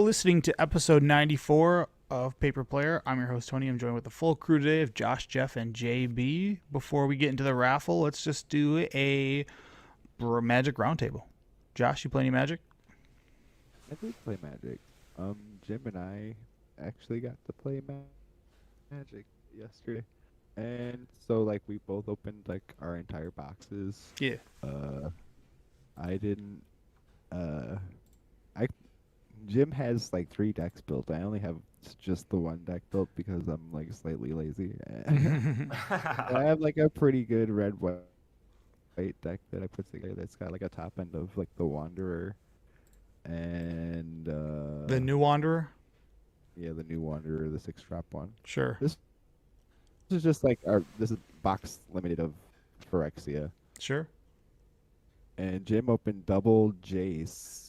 listening to episode 94 of Paper Player. I'm your host, Tony. I'm joined with the full crew today of Josh, Jeff, and JB. Before we get into the raffle, let's just do a Magic Roundtable. Josh, you play any Magic? I did play Magic. Jim and I actually got to play Magic yesterday. And so, like, we both opened, like, our entire boxes. Yeah. I didn't, Jim has, like, 3 decks built. I only have just the 1 deck built because I'm, like, slightly lazy. I have, like, a pretty good red-white deck that I put together that's got, like, a top end of, like, the Wanderer. And, The new Wanderer? Yeah, the new Wanderer, the 6-drop one. Sure. This is just like this is box limited of Phyrexia. Sure. And Jim opened double Jace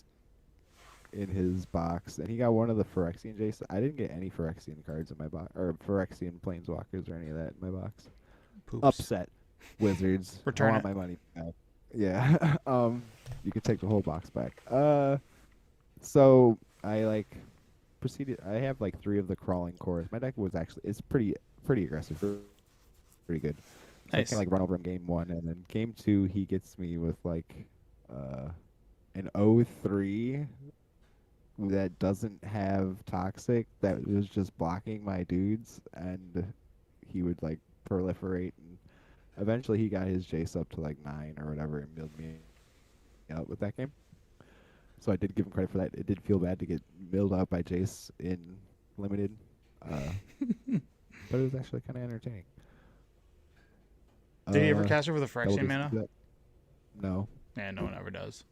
in his box, and he got one of the Phyrexian Jace. I didn't get any Phyrexian cards in my box, or Phyrexian Planeswalkers or any of that in my box. Poops. Upset, Wizards. Return I want it. my money back. Yeah. You could take the whole box back. So I proceeded. I have like 3 of the crawling cores. My deck was it's pretty aggressive, pretty good. So Nice. I can like run over him game 1, and then game 2 he gets me with like an O3 that doesn't have toxic, that was just blocking my dudes, and he would like proliferate, and eventually he got his Jace up to like 9 or whatever and milled me out with that game. So I did give him credit for that. It did feel bad to get milled out by Jace in limited, but it was actually kind of entertaining. Did he ever cast over the Double Phyrexian mana? No. Yeah, no one ever does.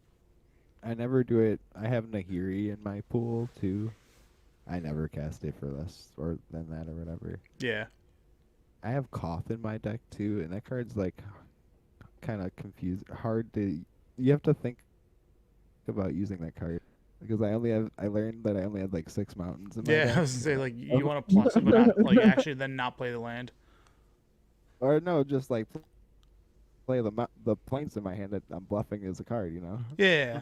I never do it. I have Nahiri in my pool too. I never cast it for less or than that or whatever. Yeah. I have Koth in my deck too, and that card's like kind of confused. Hard to. You have to think about using that card because I learned that I only had like 6 mountains in my deck. Yeah, I was gonna say, like, you want to plus it, but not, like, actually then not play the land. Or no, just like play the planes in my hand that I'm bluffing as a card, you know. Yeah.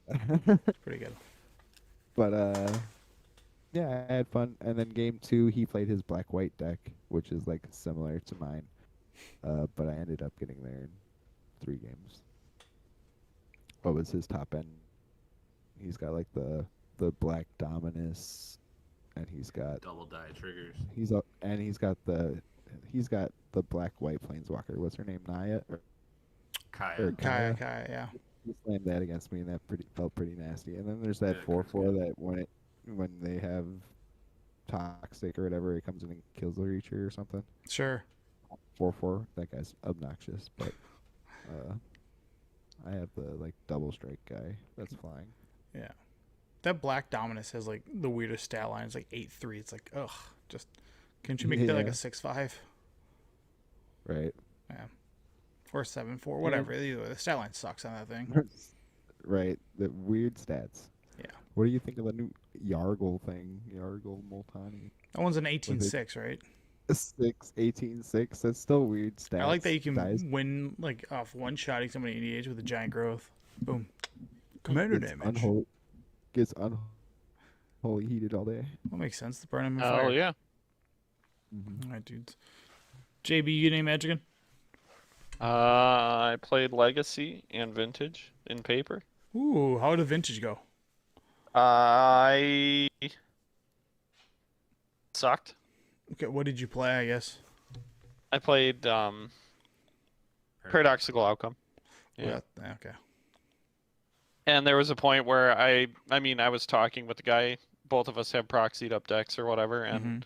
It's pretty good. But yeah, I had fun. And then game 2, he played his black-white deck, which is like similar to mine. But I ended up getting there in 3 games. What was his top end? He's got like the black Dominus, and he's got double die triggers. He's got the black-white Planeswalker. What's her name? Naya? Kaya. Kaya, yeah. He slammed that against me, and that felt pretty nasty. And then there's that 4/4 that when they have toxic or whatever, it comes in and kills the creature or something. Sure. 4/4. That guy's obnoxious, but I have the like double strike guy that's flying. Yeah. That black Dominus has like the weirdest stat line. It's like 8/3. It's like, ugh, just can't you make that like a 6/5? Right. Yeah. Or 7/4, whatever. Either way, the stat line sucks on that thing. Right. The weird stats. Yeah. What do you think of the new Yargle thing? Yargle Multani. That one's an 18/6, right? 18/6. That's still weird stats. I like that you can win like off one-shotting somebody in EDH with a giant growth. Boom. Commander damage. Gets unholy heated all day. That makes sense. The burn him in fire. Oh, yeah. All right, dudes. JB, you name Magic again? I played Legacy and Vintage in paper. Ooh, how did Vintage go? I sucked. Okay, what did you play, I guess? I played Paradoxical Outcome. Yeah. Okay. And there was a point where I was talking with the guy. Both of us have proxied up decks or whatever, and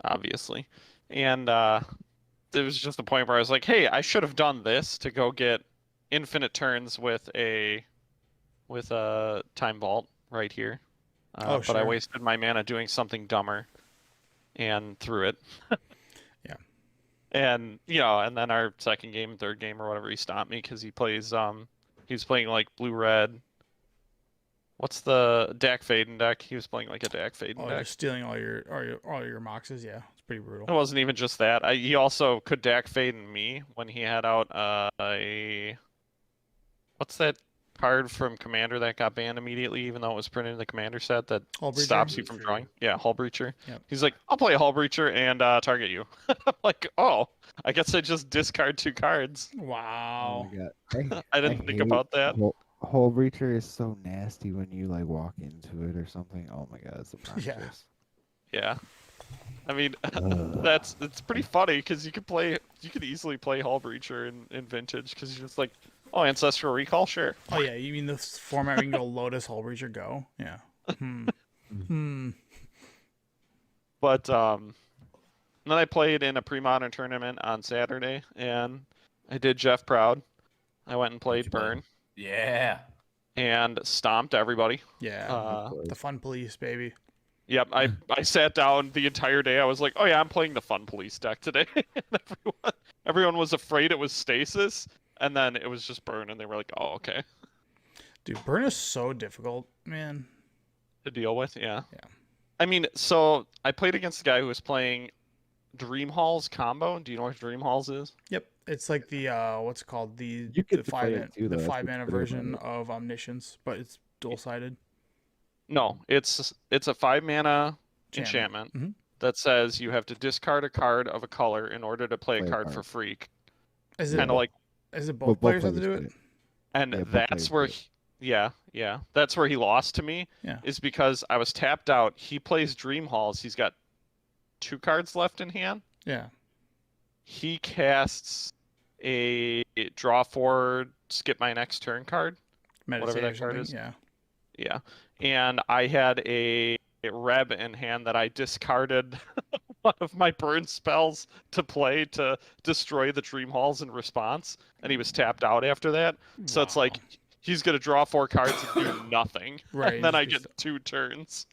obviously. And there was just a point where I was like, hey, I should have done this to go get infinite turns with a Time Vault right here. But I wasted my mana doing something dumber and threw it. Yeah. And, and then our second game, third game, or whatever, he stopped me because he plays, he was playing like blue-red. What's the Dak Faden deck? He was playing like a Dak Faden deck. You're stealing all your moxes, yeah. It's pretty brutal. It wasn't even just that. He also could Dak Faden me when he had out what's that card from Commander that got banned immediately, even though it was printed in the Commander set that Hull Breacher? stops you from drawing. Yeah, Hull Breacher. Yep. He's like, I'll play a Hull Breacher and target you. I'm like, oh, I guess I just discard 2 cards. Oh Wow. my god. I didn't think hate about that. Hole Breacher is so nasty when you like walk into it or something. Oh my god, it's obnoxious. Yeah. I mean, Ugh. it's pretty funny because you could easily play Hull Breacher in Vintage because you're just like, oh, Ancestral Recall, sure. Oh yeah, you mean this format where you can go Lotus, Hull Breacher, go? Yeah. But then I played in a pre-modern tournament on Saturday, and I did Jeff proud. I went and played you play? Burn Yeah. and stomped everybody. Yeah. The Fun Police, baby. Yep, I sat down the entire day. I was like, oh yeah, I'm playing the Fun Police deck today. And everyone was afraid it was Stasis, and then it was just Burn, and they were like, oh, okay. Dude, Burn is so difficult, man. To deal with, yeah. Yeah. I mean, so I played against a guy who was playing Dream Halls combo. Do you know what Dream Halls is? Yep. It's like the what's it called? The You get the to play it five too, though. the That's what's 5-mana good about version it. of Omniscience, but it's dual sided. No, it's a 5-mana enchantment Mhm. that says you have to discard a card of a color in order to play a Play a card card. for free. Is it Kind of like, both Well, players have to do get it? and Yeah, both that's players where, do it. yeah, that's where he lost to me. Yeah. Is because I was tapped out. He plays Dream Halls. He's got 2 cards left in hand. Yeah. He casts a draw 4, skip my next turn card. Meditate that or card something. is. Yeah. Yeah, and I had a Reb in hand that I discarded one of my burn spells to play to destroy the Dream Halls in response, and he was tapped out after that. So it's like Wow. he's gonna draw 4 cards and do nothing, Right, and then I just get 2 turns.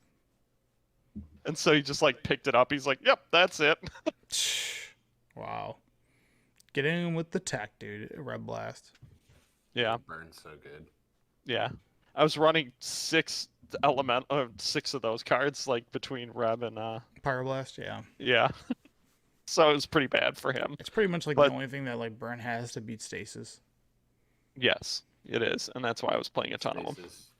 And so he just like picked it up. He's like, "Yep, that's it." Wow. Get in with the tech, dude. Red Blast. Yeah, Burn's so good. yeah. I was running 6 of those cards, like between Reb and Pyroblast, yeah. yeah. So it was pretty bad for him. It's pretty much like But- the only thing that like Burn has to beat Stasis. Yes, it is, and that's why I was playing a ton of them. Stasis,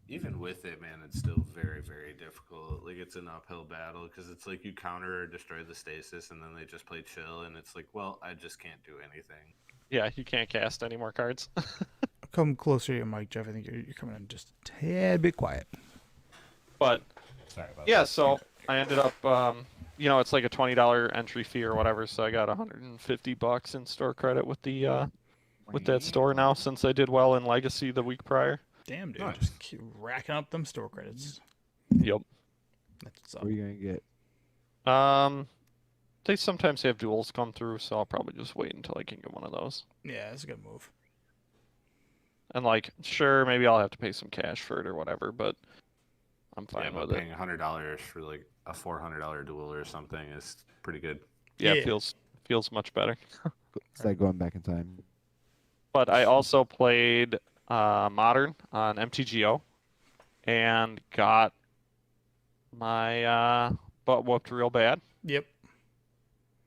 even with it, man, it's still very, very difficult. Like, it's an uphill battle because it's like you counter or destroy the stasis, and then they just play chill, and it's like, well, I just can't do anything. Yeah, you can't cast any more cards. Come closer to your mic, Jeff. I think you're coming in just a tad bit quiet. But Sorry about yeah, so I ended up, it's like a $20 entry fee or whatever, so I got $150 in store credit with the with that store now since I did well in Legacy the week prior. Damn, dude. Nice. Just keep racking up them store credits. Yep. That's what's up. What are you gonna get? They sometimes have duels come through, so I'll probably just wait until I can get one of those. Yeah, that's a good move. And like, sure, maybe I'll have to pay some cash for it or whatever, but I'm Yeah, fine but with it. paying $100 for like a $400 duel or something is pretty good. Yeah, Yeah. it feels much better. It's like going back in time. But I also played Modern on MTGO and got my butt whooped real bad. Yep.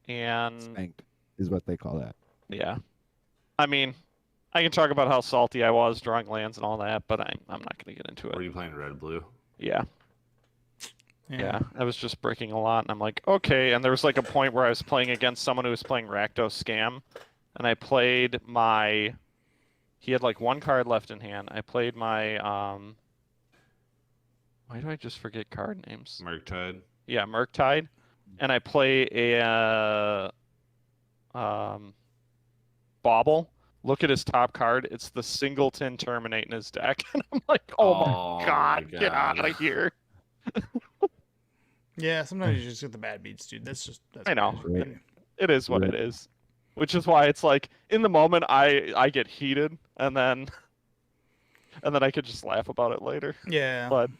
And Spanked is what they call that. yeah, I mean, I can talk about how salty I was drawing lands and all that, but I'm not going to get into Were it. you playing red blue? Yeah, I was just breaking a lot, and I'm like, okay. And there was like a point where I was playing against someone who was playing Rakdos Scam, and I played my. He had like 1 card left in hand. I played my. Why do I just forget card names? Murktide. Yeah, Murktide, and I play a Bauble. Look at his top card. It's the Singleton Terminate in his deck, and I'm like, oh my god, get out of here! Yeah, sometimes you just get the bad beats, dude. That's I know. what it is. It is what Right. it is, which is why it's like in the moment I get heated, and then I could just laugh about it later. Yeah. But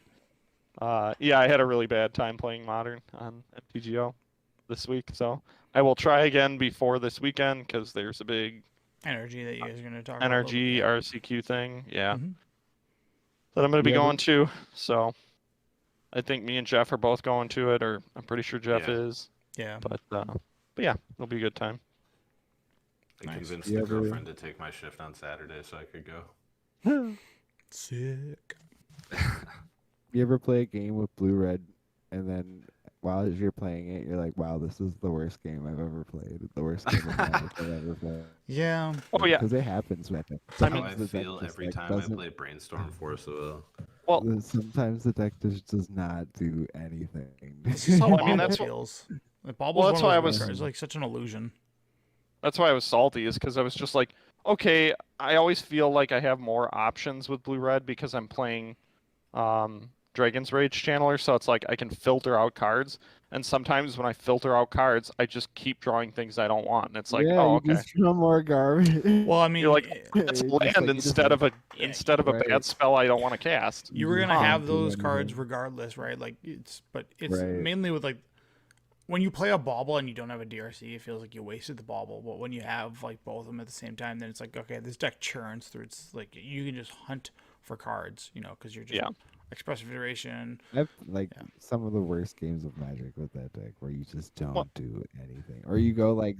yeah, I had a really bad time playing Modern on MTGO this week, so I will try again before this weekend because there's a big Energy that you guys are going to talk about. NRG RCQ thing, yeah, Mhm. that I'm going to be Yeah, going to. So I think me and Jeff are both going to it, or I'm pretty sure Jeff Yeah. is. Yeah. But yeah, it'll be a good time. I Nice. convinced You the ever- girlfriend to take my shift on Saturday so I could go. Sick. You ever play a game with blue red, and then while you're playing it, you're like, "Wow, this is the worst game I've ever played. The worst game of Magic I've ever played." Yeah. Oh yeah. Because it happens with it. That's how Sometimes I the deck feel just every like time I doesn't. play Brainstorm Force Will. Well, Sometimes the deck just does not do anything. This is how Well, I Bobble mean, that's what- feels. Like, Bobble's well, that's one why I of those was- cards. It's like such an illusion. That's why I was salty, is because I was just like, okay, I always feel like I have more options with blue-red because I'm playing Dragon's Rage Channeler, so it's like I can filter out cards. And sometimes when I filter out cards, I just keep drawing things I don't want. And it's like, yeah, oh, you okay. just draw more garbage. Well, I mean, You're like, eh, it's It's just land like you just instead of a Yeah, instead of a right. bad spell I don't want to cast. you were just gonna don't have do those cards anything. regardless, right? Like but it's Right. mainly with like when you play a bauble and you don't have a DRC, it feels like you wasted the bauble. But when you have like both of them at the same time, then it's like, okay, this deck churns through. It's like you can just hunt for cards, because you're just Yeah. expressive iteration. I've like Yeah. some of the worst games of Magic with that deck where you just don't Well- do anything, or you go like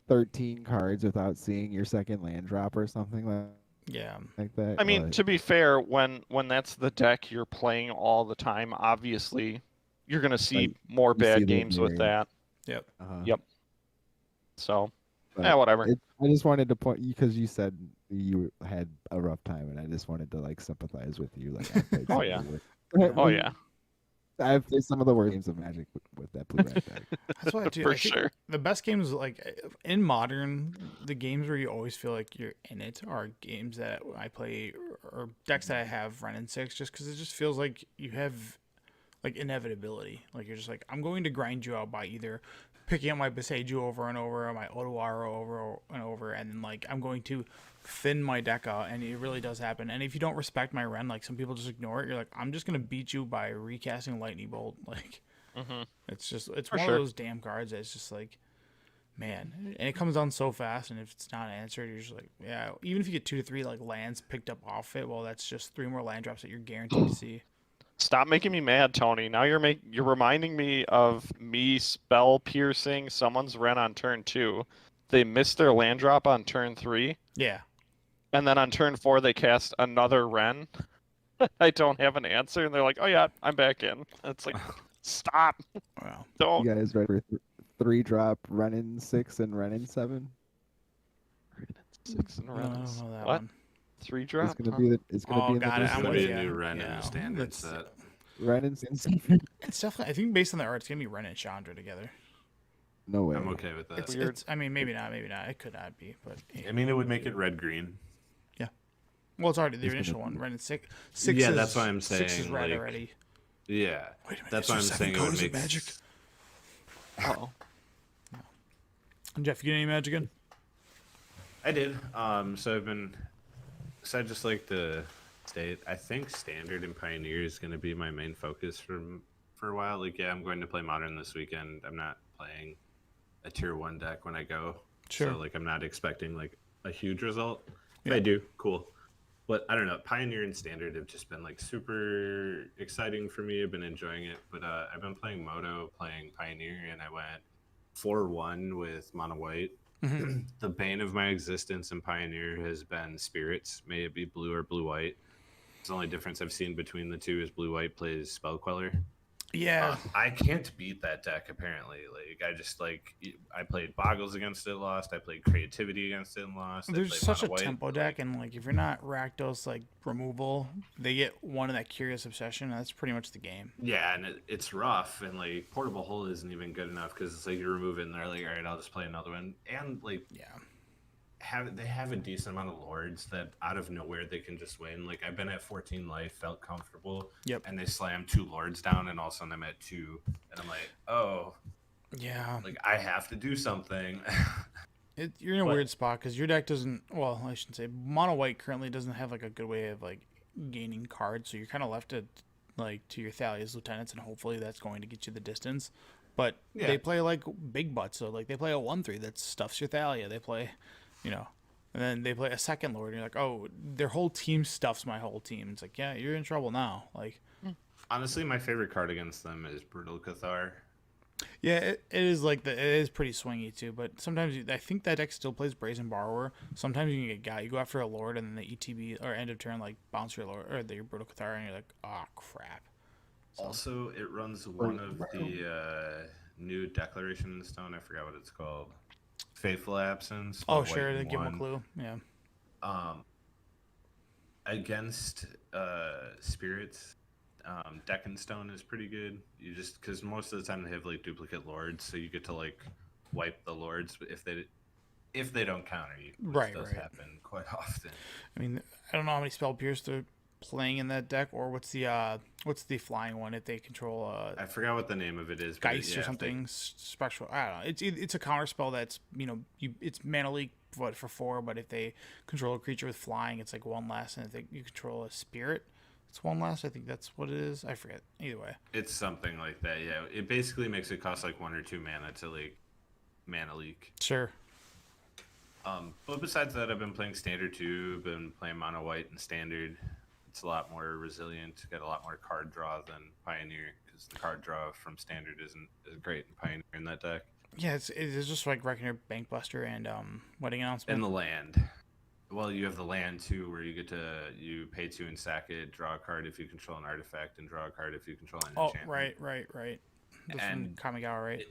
13 cards without seeing your second land drop or something Yeah, like that. I mean, but- to be fair, when that's the deck you're playing all the time, obviously you're gonna see Like, more you see bad the games with variance. that. yep. Yep. So, but yeah, whatever. I just wanted to point because you said you had a rough time, and I just wanted to like sympathize with you. Like, I played Oh, some of yeah. the worst- Oh yeah, I've played some of the worst games of Magic with that blue red deck. That's why too. for I think sure. the best games like in modern, the games where you always feel like you're in it are games that I play or decks that I have run in 6, just because it just feels like you have like inevitability. Like you're just like, I'm going to grind you out by either picking up my Beseju over and over, or my Otawara over and over, and then like I'm going to thin my deck out, and it really does happen. And if you don't respect my Ren, like some people just ignore it, you're like, I'm just gonna beat you by recasting Lightning Bolt. Like Hmm. it's For one sure. of those damn cards that's just like, man, and it comes down so fast, and if it's not answered, you're just like, yeah. Even if you get 2 to 3 like lands picked up off it, well, that's just 3 more land drops that you're guaranteed to see. Stop making me mad, Tony. Now you're reminding me of me spell piercing someone's Ren on turn 2. They missed their land drop on turn 3, Yeah, and then on turn 4 they cast another Ren. I don't have an answer, and they're like, "Oh yeah, I'm back in." It's like, stop! wow. Don't. You guys ready for 3-drop Renin 6 and Renin 7? 6 and No, I don't Rens. know that What? one. 3 It's drop? gonna Huh? be the it's gonna Oh, be in got the it. There's I'm gonna with be a ya. new Ren in Yeah, the standard that's- set. Renin 7. It's definitely. I think based on the art, it's gonna be Ren and Chandra together. No way. I'm okay with that. It's, Weird. it's. I mean, maybe not. Maybe not. It could not be, but I mean, it would make it red green. well, it's already the It's gonna initial be- one. Ren and 6. 6 Yeah, is, that's what I'm 6 is saying, red like, already. Yeah, Wait a minute. that's is why I'm there 7 saying it would colors of make magic. Oh. Jeff, you get any magic in? I did. So I just like the state. I think Standard and Pioneer is going to be my main focus for a while. Like, yeah, I'm going to play Modern this weekend. I'm not playing a Tier 1 deck when I go. Sure. So, like, I'm not expecting, like, a huge result. If Yeah. I do, cool. But I don't know. Pioneer and Standard have just been, like, super exciting for me. I've been enjoying it. But I've been playing Moto, playing Pioneer, and I went 4-1 with Mono White. Mhm. The bane of my existence in Pioneer has been Spirits. May it be blue or blue white. The only difference I've seen between the two is blue white plays Spell Queller. Yeah. I can't beat that deck apparently. Like I played Boggles against it, lost. I played Creativity against it and lost. I There's played such a Mono White, tempo deck, and like if you're not Rakdos like removal, they get one of that Curious Obsession. That's pretty much the game. Yeah, and it's rough, and like Portable Hole isn't even good enough because it's like you remove it and they're like, all right, I'll just play another one. And like Yeah. they have a decent amount of lords that out of nowhere they can just win. Like I've been at 14 life, felt comfortable. Yep. And they slam 2 lords down, and all of a sudden I'm at 2, and I'm like, oh, Yeah. like I have to do something. You're in a But- weird spot because your deck doesn't. Well, I shouldn't say. Mono White currently doesn't have like a good way of like gaining cards, so you're kind of left to like to your Thalia's lieutenants, and hopefully that's going to get you the distance. But Yeah. they play like big butts, so like they play a 1/3 that stuffs your Thalia. They play, and then they play a second Lord, and you're like, oh, their whole team stuffs my whole team. It's like, yeah, you're in trouble now. Like, Honestly, my favorite card against them is Brutal Cathar. Yeah, it is like it is pretty swingy too. But sometimes I think that deck still plays Brazen Borrower. Sometimes you can get got. You go after a Lord and then the ETB or end of turn like bounce your Lord or your Brutal Cathar and you're like, oh crap. So, Also, it runs one of the new Declaration in the Stone. I forgot what it's called. Faithful Absence. oh white sure, and to give them a one. clue. Yeah. Against spirits, Deck and Stone is pretty good. You just because most of the time they have like duplicate lords, so you get to like wipe the lords if they don't counter you. Which does happen quite often. I mean, I don't know how many spell pierce they're playing in that deck, or what's the flying one if they control I forgot what the name of it is. Geist or something spectral. I don't know. It's a counter spell that's it's mana leak for 4, but if they control a creature with flying, it's like 1 less, and if you control a spirit, it's 1 less. I think that's what it is. I forget. Either way, it's something like that. Yeah, it basically makes it cost like 1 or 2 mana to like mana leak. Sure. But besides that, I've been playing Standard too. Been playing Mono White and Standard. It's a lot more resilient. Got a lot more card draw than Pioneer because the card draw from Standard isn't as great in Pioneer in that deck. Yeah, it's just like Reckoner, Bankbuster, and Wedding Announcement. And the land. Well, you have the land too, where you pay 2 and sack it, draw a card if you control an artifact, and draw a card if you control an enchantment. Right. That's And from Kamigawa, right?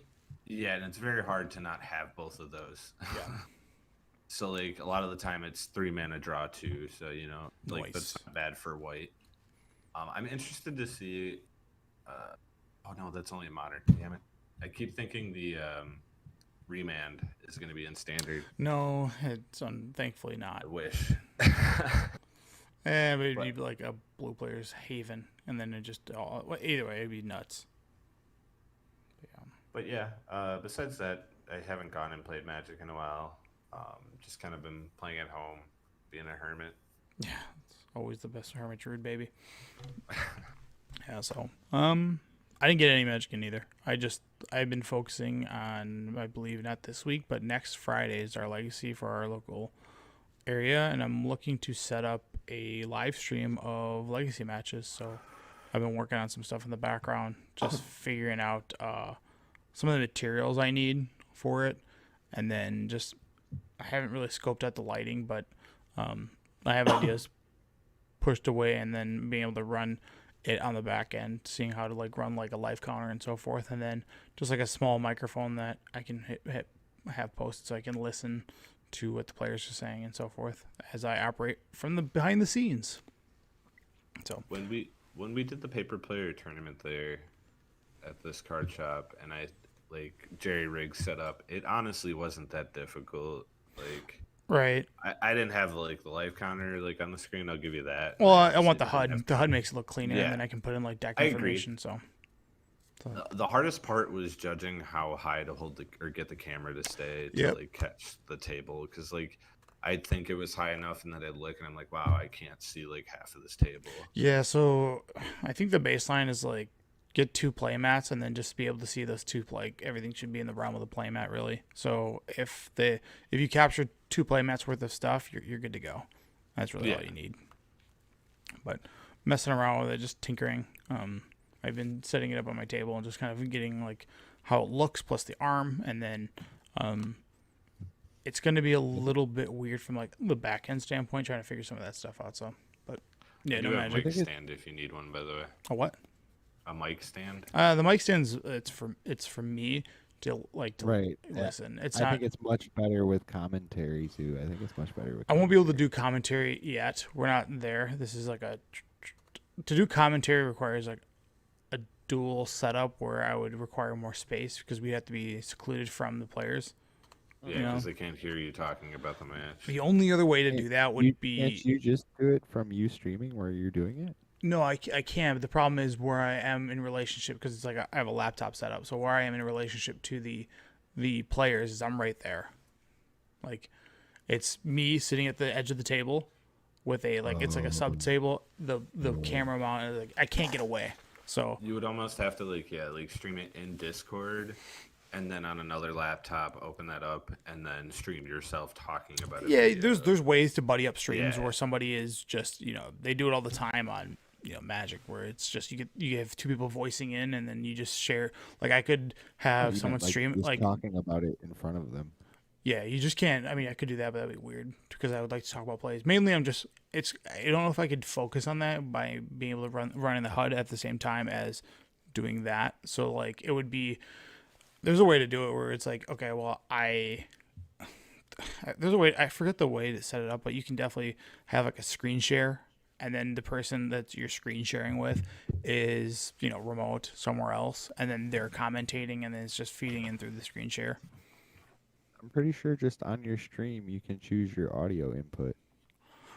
Yeah, and it's very hard to not have both of those. Yeah. So like a lot of the time it's 3 mana draw 2, so like Nice. that's not bad for white. I'm interested to see. Oh no, that's only modern. Damn it! I keep thinking the remand is going to be in standard. No, it's thankfully not. I wish. But it'd be like a blue player's haven, and then it just either way it'd be nuts. But yeah, besides that, I haven't gone and played Magic in a while. Just kind of been playing at home, being a hermit. Yeah, it's always the best hermit druid, baby. Yeah, so I didn't get any Magic in either. I've been focusing on, I believe not this week, but next Friday is our Legacy for our local area, and I'm looking to set up a live stream of Legacy matches. So I've been working on some stuff in the background, just figuring out some of the materials I need for it, and then just I haven't really scoped out the lighting, but I have ideas pushed away, and then being able to run it on the back end, seeing how to like run like a live counter and so forth, and then just like a small microphone that I can have posted so I can listen to what the players are saying and so forth as I operate from the behind the scenes. So when we did the paper player tournament there at this card shop, and I like Jerry Riggs set up, it honestly wasn't that difficult. Like, right. I didn't have like the live counter like on the screen. I'll give you that. Well, I want the HUD. The HUD makes it look cleaner, Yeah. and then I can put in like deck I information. So the hardest part was judging how high to hold or get the camera to stay to Yep. like catch the table, because like I'd think it was high enough, and then I'd look and I'm like, wow, I can't see like half of this table. yeah, so I think the baseline is like get 2 play mats and then just be able to see those 2 like everything should be in the realm of the play mat really. So if you capture 2 play mats worth of stuff, you're good to go. That's really all you need. But messing around with it, just tinkering. I've been setting it up on my table and just kind of getting like how it looks plus the arm, and then it's going to be a little bit weird from like the back end standpoint trying to figure some of that stuff out. So, but yeah, I no do have a magic. mic stand if you need one, by the way. A what? A mic stand. The mic stands. It's for me to Right. listen. It's I not. think it's much better with commentary too. I think it's much better with. I won't be able to do commentary yet. We're not there. This is like to do commentary requires like a dual setup where I would require more space because we have to be secluded from the players. Yeah, because they can't hear you talking about the match. The only other way to do that would be. Can't you just do it from you streaming where you're doing it? No, I can, but the problem is where I am in relationship, because it's like I have a laptop set up. So where I am in relationship to the players is I'm right there. Like, it's me sitting at the edge of the table with a it's like a sub table. The camera mount, like I can't get away. So You would almost have to like stream it in Discord, and then on another laptop open that up and then stream yourself talking about it. yeah, there's ways to buddy up streams Yeah. where somebody is just they do it all the time on Magic, where it's just you have two people voicing in, and then you just share. Like I could have You someone meant, like, stream just like talking about it in front of them. yeah, you just can't. I mean, I could do that, but that'd be weird because I would like to talk about plays. Mainly, I don't know if I could focus on that by being able to run in the HUD at the same time as doing that. So like it would be there's a way to do it where it's like, okay, well, there's a way, I forget the way to set it up, but you can definitely have like a screen share, and then the person that you're screen sharing with is, remote somewhere else, and then they're commentating, and then it's just feeding in through the screen share. I'm pretty sure just on your stream you can choose your audio input.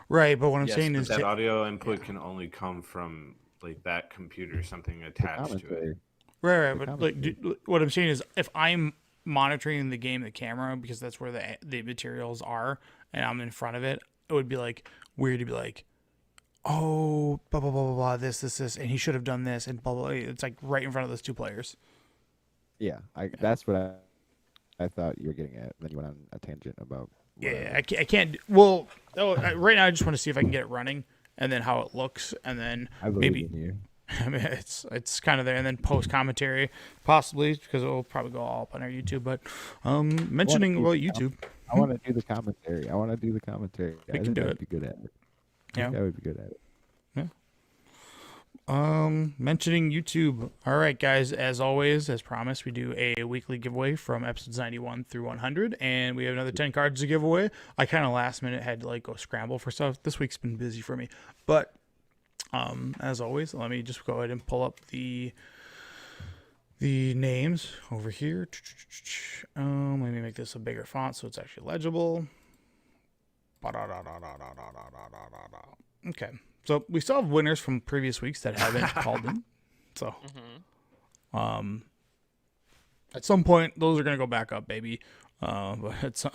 Right, but what I'm Yes, saying but is that audio input can only come from like that computer, something attached to it. right, the but like what I'm saying is if I'm monitoring the game, the camera, because that's where the materials are, and I'm in front of it, it would be like weird to be like, oh, blah blah blah blah blah, this, and he should have done this, and blah blah. It's like right in front of those two players. Yeah, that's what I thought you were getting at. Then you went on a tangent about. Yeah, I can't. Well, right now I just want to see if I can get it running, and then how it looks, and then I believe maybe. in you. I mean, it's kind of there, and then post commentary possibly because it will probably go all up on our YouTube. But mentioning about YouTube, I want to do the commentary. I can think do I it. would be good at it. Yeah. I would be good at it. mentioning YouTube. All right, guys. As always, as promised, we do a weekly giveaway from episodes 91 through 100, and we have another 10 cards to give away. I kind of last minute had to like go scramble for stuff. This week's been busy for me, but as always, let me just go ahead and pull up the names over here. Let me make this a bigger font so it's actually legible. Okay, so we still have winners from previous weeks that haven't called in. So, at some point, those are gonna go back up, baby. But it's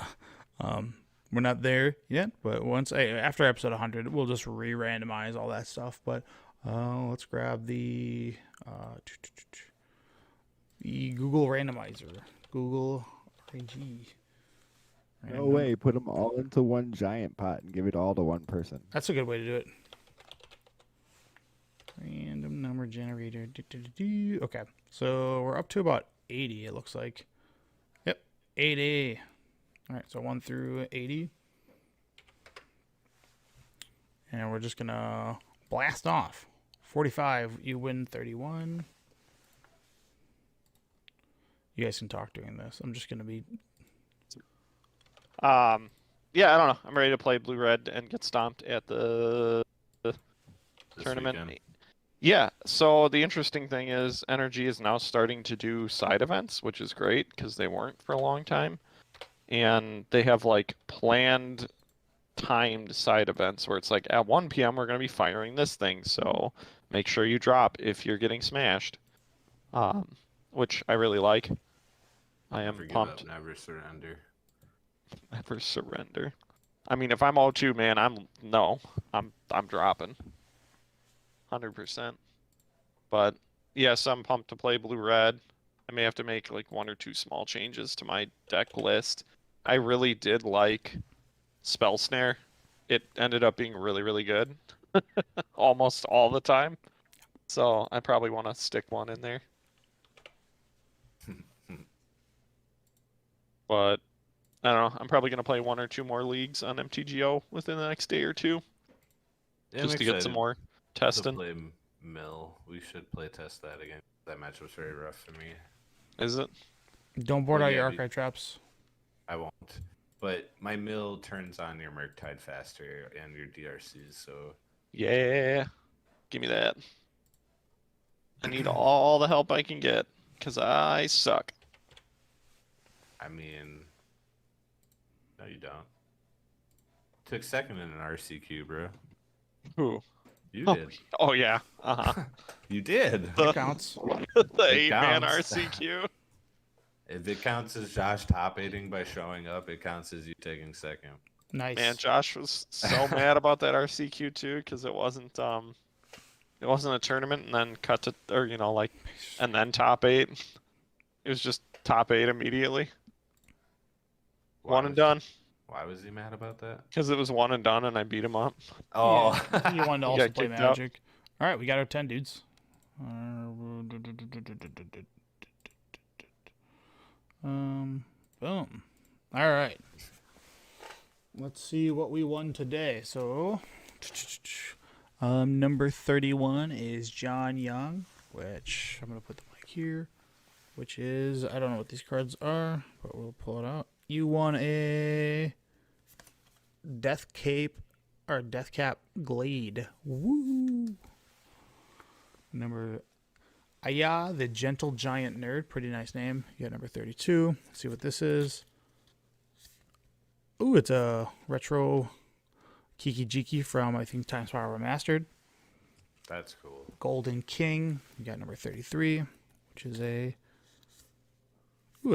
we're not there yet. But after episode 100, we'll just re-randomize all that stuff. But let's grab the Google randomizer. Google RNG. No way. Put them all into one giant pot and give it all to one person. That's a good way to do it. Random number generator. Okay, so we're up to about 80, it looks like. Yep, 80. All right, so 1 through 80. And we're just going to blast off. 45, you win 31. You guys can talk during this. I'm just going to be... Yeah, I don't know. I'm ready to play blue-red and get stomped at the tournament. Weekend. Yeah, so the interesting thing is Energy is now starting to do side events, which is great because they weren't for a long time. And they have like planned timed side events where it's like at 1 p.m. we're going to be firing this thing, so make sure you drop if you're getting smashed. Which I really like. I am Never give pumped. up, never surrender. Never surrender. I mean, if I'm 0-2, man, I'm dropping. 100%. But yes, I'm pumped to play blue-red. I may have to make like 1 or 2 small changes to my deck list. I really did like Spell Snare. It ended up being really, really good. Almost all the time. So I probably want to stick one in there. But I don't know. I'm probably going to play 1 or 2 more leagues on MTGO within the next day or 2. Yeah, Just I'm to get some excited more to testing. play Mill. We should play test that again. That match was very rough for me. Is it? Don't board Well, out your yeah, archive traps. I won't. But my Mill turns on your Murktide faster and your DRCs, so Yeah. Give me that. I need all the help I can get because I suck. I mean, no, you don't. Took second in an RCQ, bro. Who? You Oh, did. oh yeah. Uh-huh. You did. It counts. The It 8-man counts. RCQ. If it counts as Josh top aiding by showing up, it counts as you taking second. Nice. Man, Josh was so mad about that RCQ too because it wasn't a tournament and then cut to and then top 8. It was just top 8 immediately. One and done. Why was he mad about that? Because it was one and done and I beat him up. Oh, Yeah, you wanted to He also got play kicked out. Magic. All right, we got our 10 dudes. Boom. All right. Let's see what we won today. So, number 31 is John Young, which I'm going to put the mic here, which is, I don't know what these cards are, but we'll pull it out. You won a Deathcap Glade. Woo! Number Aya, the Gentle Giant Nerd. Pretty nice name. You got number 32. Let's see what this is. Ooh, it's a retro Kiki Jiki from, I think, Times Power Remastered. That's cool. Golden King. You got number 33, which is a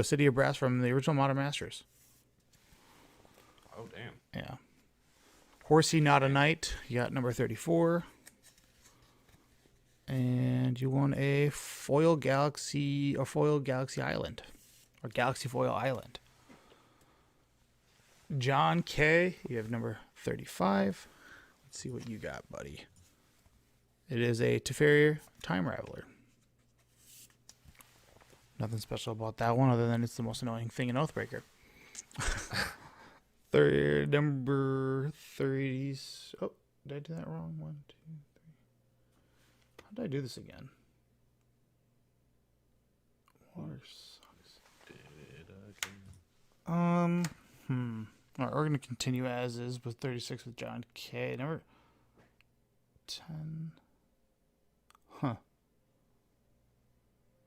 City of Brass from the original Modern Masters. Oh, damn. Yeah. Horsey Not a Knight. You got number 34. And you won a Foil Galaxy Island. Or Galaxy Foil Island. John K. You have number 35. Let's see what you got, buddy. It is a Teferi Time Raveler. Nothing special about that one other than it's the most annoying thing in Oathbreaker. Number 30. Oh, did I do that wrong? 1, 2, 3. How did I do this again? Water sucks. All right, we're going to continue as is with 36 with John K. Number 10. Huh.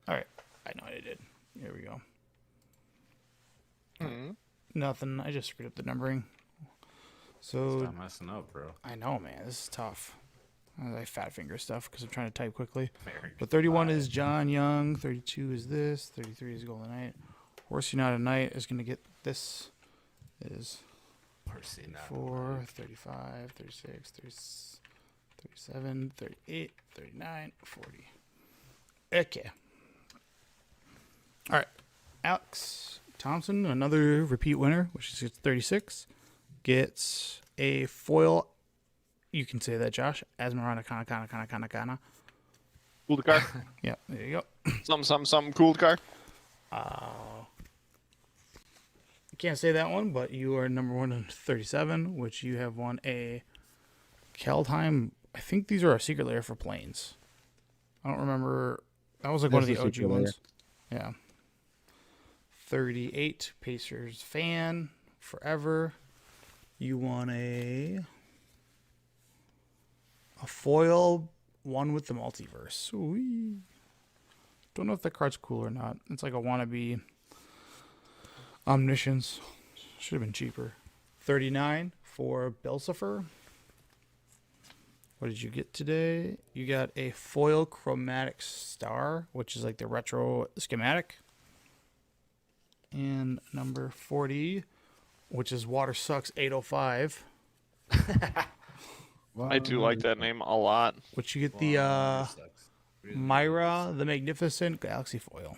All right. I know what I did. Here we go. Nothing. I just screwed up the numbering. So Stop messing up, bro. I know, man. This is tough. I fat finger stuff because I'm trying to type quickly. Very But 31 is John Young. 32 is this. 33 is Golden Knight. Horsey Not a Knight is going to get this. Is 4, 35, 36, 37, 38, 39, 40. Okay. All right. Alex Thompson, another repeat winner, which is 36, gets a foil. You can say that, Josh. Asmarana Kana. Cool car. Yeah, there you go. Some cool car. Can't say that one, but you are number 137, which you have won a Keldheim. I think these are a secret layer for Plains. I don't remember. That was like one of the OG ones. Yeah. 38, Pacers fan, forever. You won a foil one with the multiverse. Sweet. Don't know if that card's cool or not. It's like a wannabe Omniscience. Should have been cheaper. 39 for Belsifer. What did you get today? You got a foil Chromatic Star, which is like the retro schematic. And number 40, which is Water Sucks 805. I do like that name a lot. Which you get the Myra the Magnificent Galaxy Foil.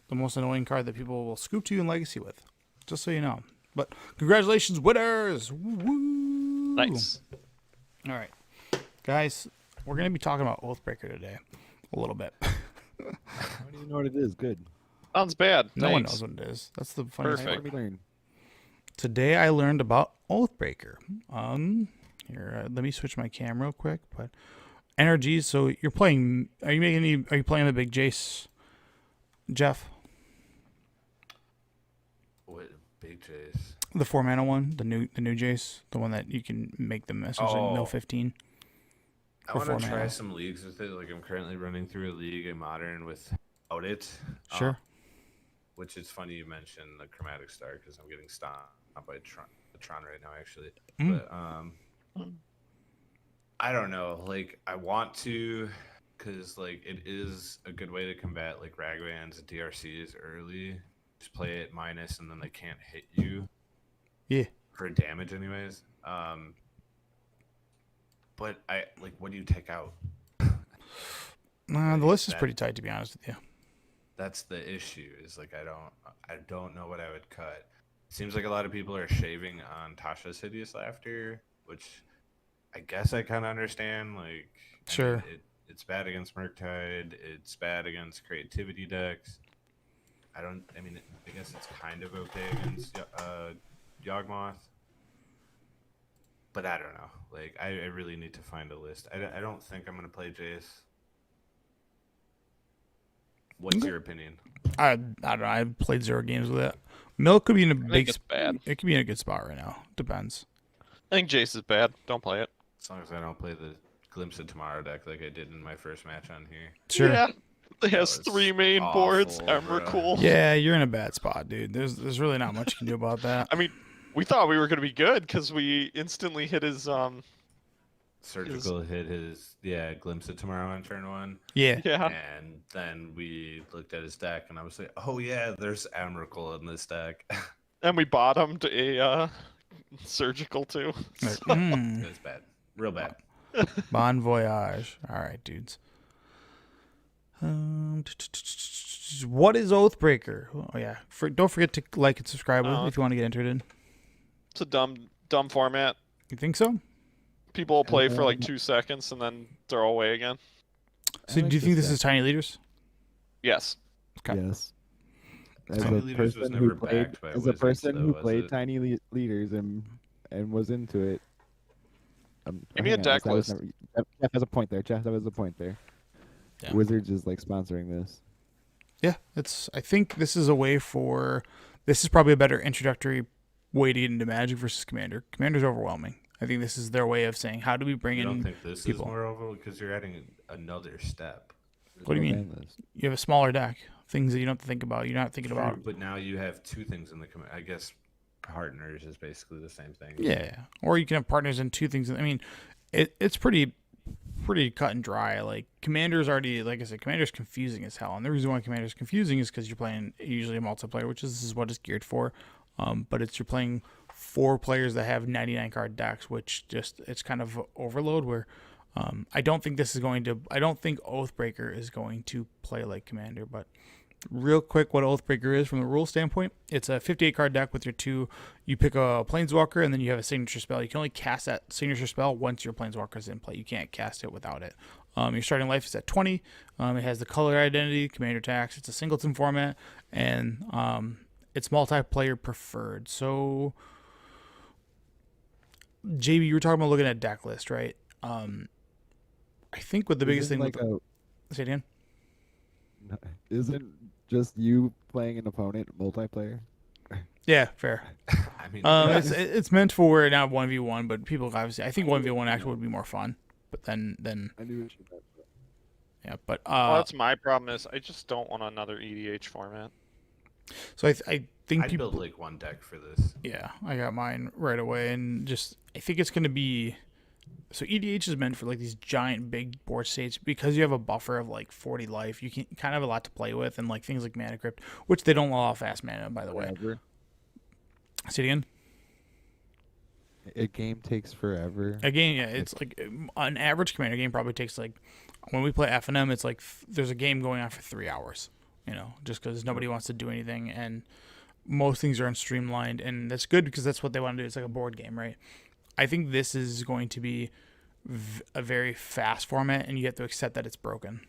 The most annoying card that people will scoop to you in Legacy with. Just so you know. But congratulations, winners! Woo! Nice. All right. Guys, we're going to be talking about Oathbreaker today. A little bit. How do you know what it is? Good. Sounds bad. No one Thanks. knows what it is. That's the funny Perfect. thing. What do we learn? Today I learned about Oathbreaker. Here, let me switch my cam real quick. But energies. So you're playing. Are you playing the big Jace, Jeff? What big Jace? The 4-mana one, the new Jace, the one that you can make them essentially no 15. I want to try some leagues with it. Like I'm currently running through a league in Modern without it. Sure. Which is funny you mentioned the Chromatic Star because I'm getting stomped by Tron right now actually. But I don't know. Like I want to, because like it is a good way to combat like Ragavans and DRCs early. Just play it minus, and then they can't hit you. Yeah. For damage, anyways. But I like, what do you take out? The list is pretty tight, to be honest with you. That's the issue. Is like I don't know what I would cut. Seems like a lot of people are shaving on Tasha's Hideous Laughter, which I guess I kind of understand. Like, Sure. It's bad against Murktide. It's bad against creativity decks. I mean, I guess it's kind of okay against Yawgmoth. But I don't know. Like, I really need to find a list. I don't think I'm going to play Jace. What's your opinion? I don't know. I played 0 games with it. Milk could be in a I think big. it's bad. It could be in a good spot right now. Depends. I think Jace is bad. Don't play it. As long as I don't play the Glimpse of Tomorrow deck like I did in my first match on here. Sure. Yeah. It has was 3 main awful, boards. bro. Emrakul. Yeah, you're in a bad spot, dude. There's really not much you can do about that. I mean, we thought we were going to be good because we instantly hit his Surgical hit his Glimpse of Tomorrow on turn 1. Yeah. yeah. And then we looked at his deck and I was like, oh yeah, there's Emrakul in this deck. And we bottomed a surgical too. Like, It was bad. Real bad. Bon voyage. All right, dudes. What is Oathbreaker? Oh yeah. Don't forget to like and subscribe if you want to get entered in. It's a dumb format. You think so? People will play for like 2 seconds and then throw away again. So do you think this is tiny leaders? Yes. Okay. Yes. As Tiny a Leaders was person never who played, backed by as a Wizards, person though, who was played it? Tiny Leaders and was into it. Give me a deck list. Jeff has a point there. Jeff, that was a point there. Yeah. Wizards is like sponsoring this. Yeah, I think this is a way this is probably a better introductory way to get into Magic versus Commander. Commander's overwhelming. I think this is their way of saying, how do we bring You don't in think this people? is more overall because you're adding another step. What do you mean? You have a smaller deck, things that you don't have to think about. You're not thinking True, about. but now you have 2 things in the I guess partners is basically the same thing. Yeah, or you can have partners in 2 things. I mean, it's pretty cut and dry. Like Commander's already, like I said, Commander's confusing as hell, and the reason why Commander's confusing is because you're playing usually a multiplayer, which is what it's geared for. But you're playing 4 players that have 99 card decks, which it's kind of overload. Where I don't think Oathbreaker is going to play like Commander. But real quick, what Oathbreaker is from the rule standpoint, it's a 58 card deck with your 2. You pick a Planeswalker, and then you have a signature spell. You can only cast that signature spell once your Planeswalker is in play. You can't cast it without it. Your starting life is at 20. It has the color identity, Commander tax. It's a singleton format, and it's multiplayer preferred. So, JB, you were talking about looking at deck list, right? I think what the biggest thing say it again. Isn't just you playing an opponent multiplayer? Yeah, fair. I mean, It's meant for not 1v1, but people obviously. I think 1v1 actually would be more fun. But then I knew what you meant. yeah. But Well, that's my problem is I just don't want another EDH format. so I think I'd people. build like one deck for this. Yeah, I got mine right away, and just I think it's gonna be. So EDH is meant for like these giant big board states because you have a buffer of like 40 life. You can kind of have a lot to play with, and like things like Mana Crypt, which they don't allow fast mana, by the way. Forever. Say it again. A game takes forever. A game, yeah, it's like an average Commander game probably takes like when we play FNM, it's like there's a game going on for 3 hours. You know, just because nobody wants to do anything, and most things are unstreamlined, and that's good because that's what they want to do. It's like a board game, right? I think this is going to be a very fast format, and you have to accept that it's broken.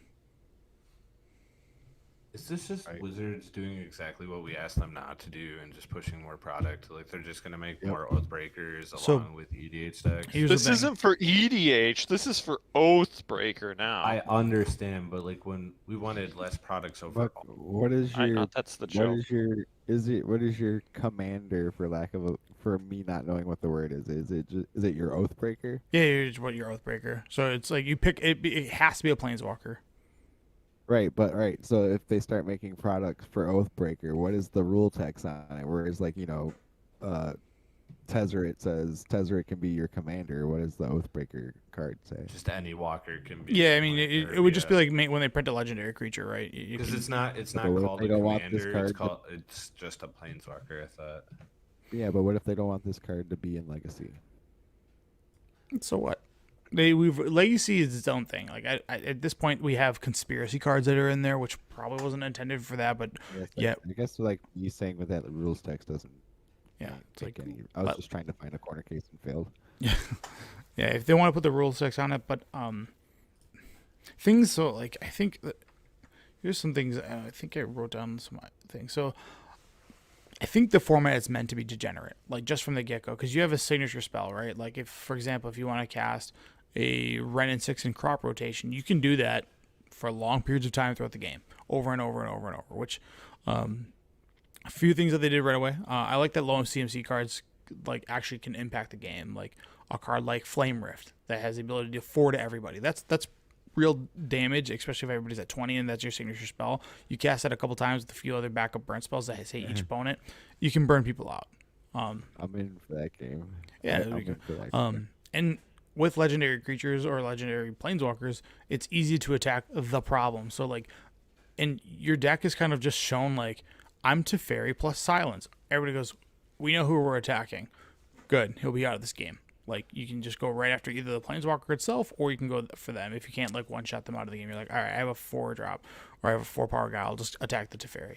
Is this just Wizards doing exactly what we asked them not to do and just pushing more product? Like they're just going to make more Oathbreakers along with EDH decks? This isn't for EDH. This is for Oathbreaker now. I understand, but like when we wanted less products overall. What is I your know, that's the joke. what is your commander for me not knowing what the word is? Is it your Oathbreaker? Yeah, it's what your Oathbreaker. So it's like you pick it. It has to be a Planeswalker. Right. So if they start making products for Oathbreaker, what is the rule text on it? Whereas like Tezzeret says Tezzeret can be your commander. What does the Oathbreaker card say? Just any walker can be. Yeah, I mean it would just be like when they print a legendary creature, right? Because it's not what if called they a don't want this commander. card It's just a planeswalker. I thought. Yeah, but what if they don't want this card to be in Legacy? So what? Legacy is its own thing. Like at this point, we have conspiracy cards that are in there, which probably wasn't intended for that. But I guess like you saying with that the rules text doesn't. Yeah, Can't it's like pick any. I was just trying to find a corner case and failed. yeah, yeah. If they want to put the rule 6 on it, but things. So like I think that here's some things. I think I wrote down some things. So I think the format is meant to be degenerate, like just from the get go, because you have a signature spell, right? Like if, for example, if you want to cast a Ren and 6 in crop rotation, you can do that for long periods of time throughout the game, over and over and over and over. Which a few things that they did right away. I like that low CMC cards like actually can impact the game, like a card like Flame Rift that has the ability to do 4 to everybody. That's real damage, especially if everybody's at 20 and that's your signature spell. You cast that a couple times with a few other backup burn spells that hit each opponent. You can burn people out. I'm in for that game. Yeah, I'm in for that game. And with legendary creatures or legendary planeswalkers, it's easy to attack the problem. So like, and your deck is kind of just shown like, I'm Teferi plus silence. Everybody goes, we know who we're attacking. Good, he'll be out of this game. Like, you can just go right after either the Planeswalker itself, or you can go for them. If you can't, like, one-shot them out of the game, you're like, all right, I have a 4-drop, or I have a 4-power guy, I'll just attack the Teferi.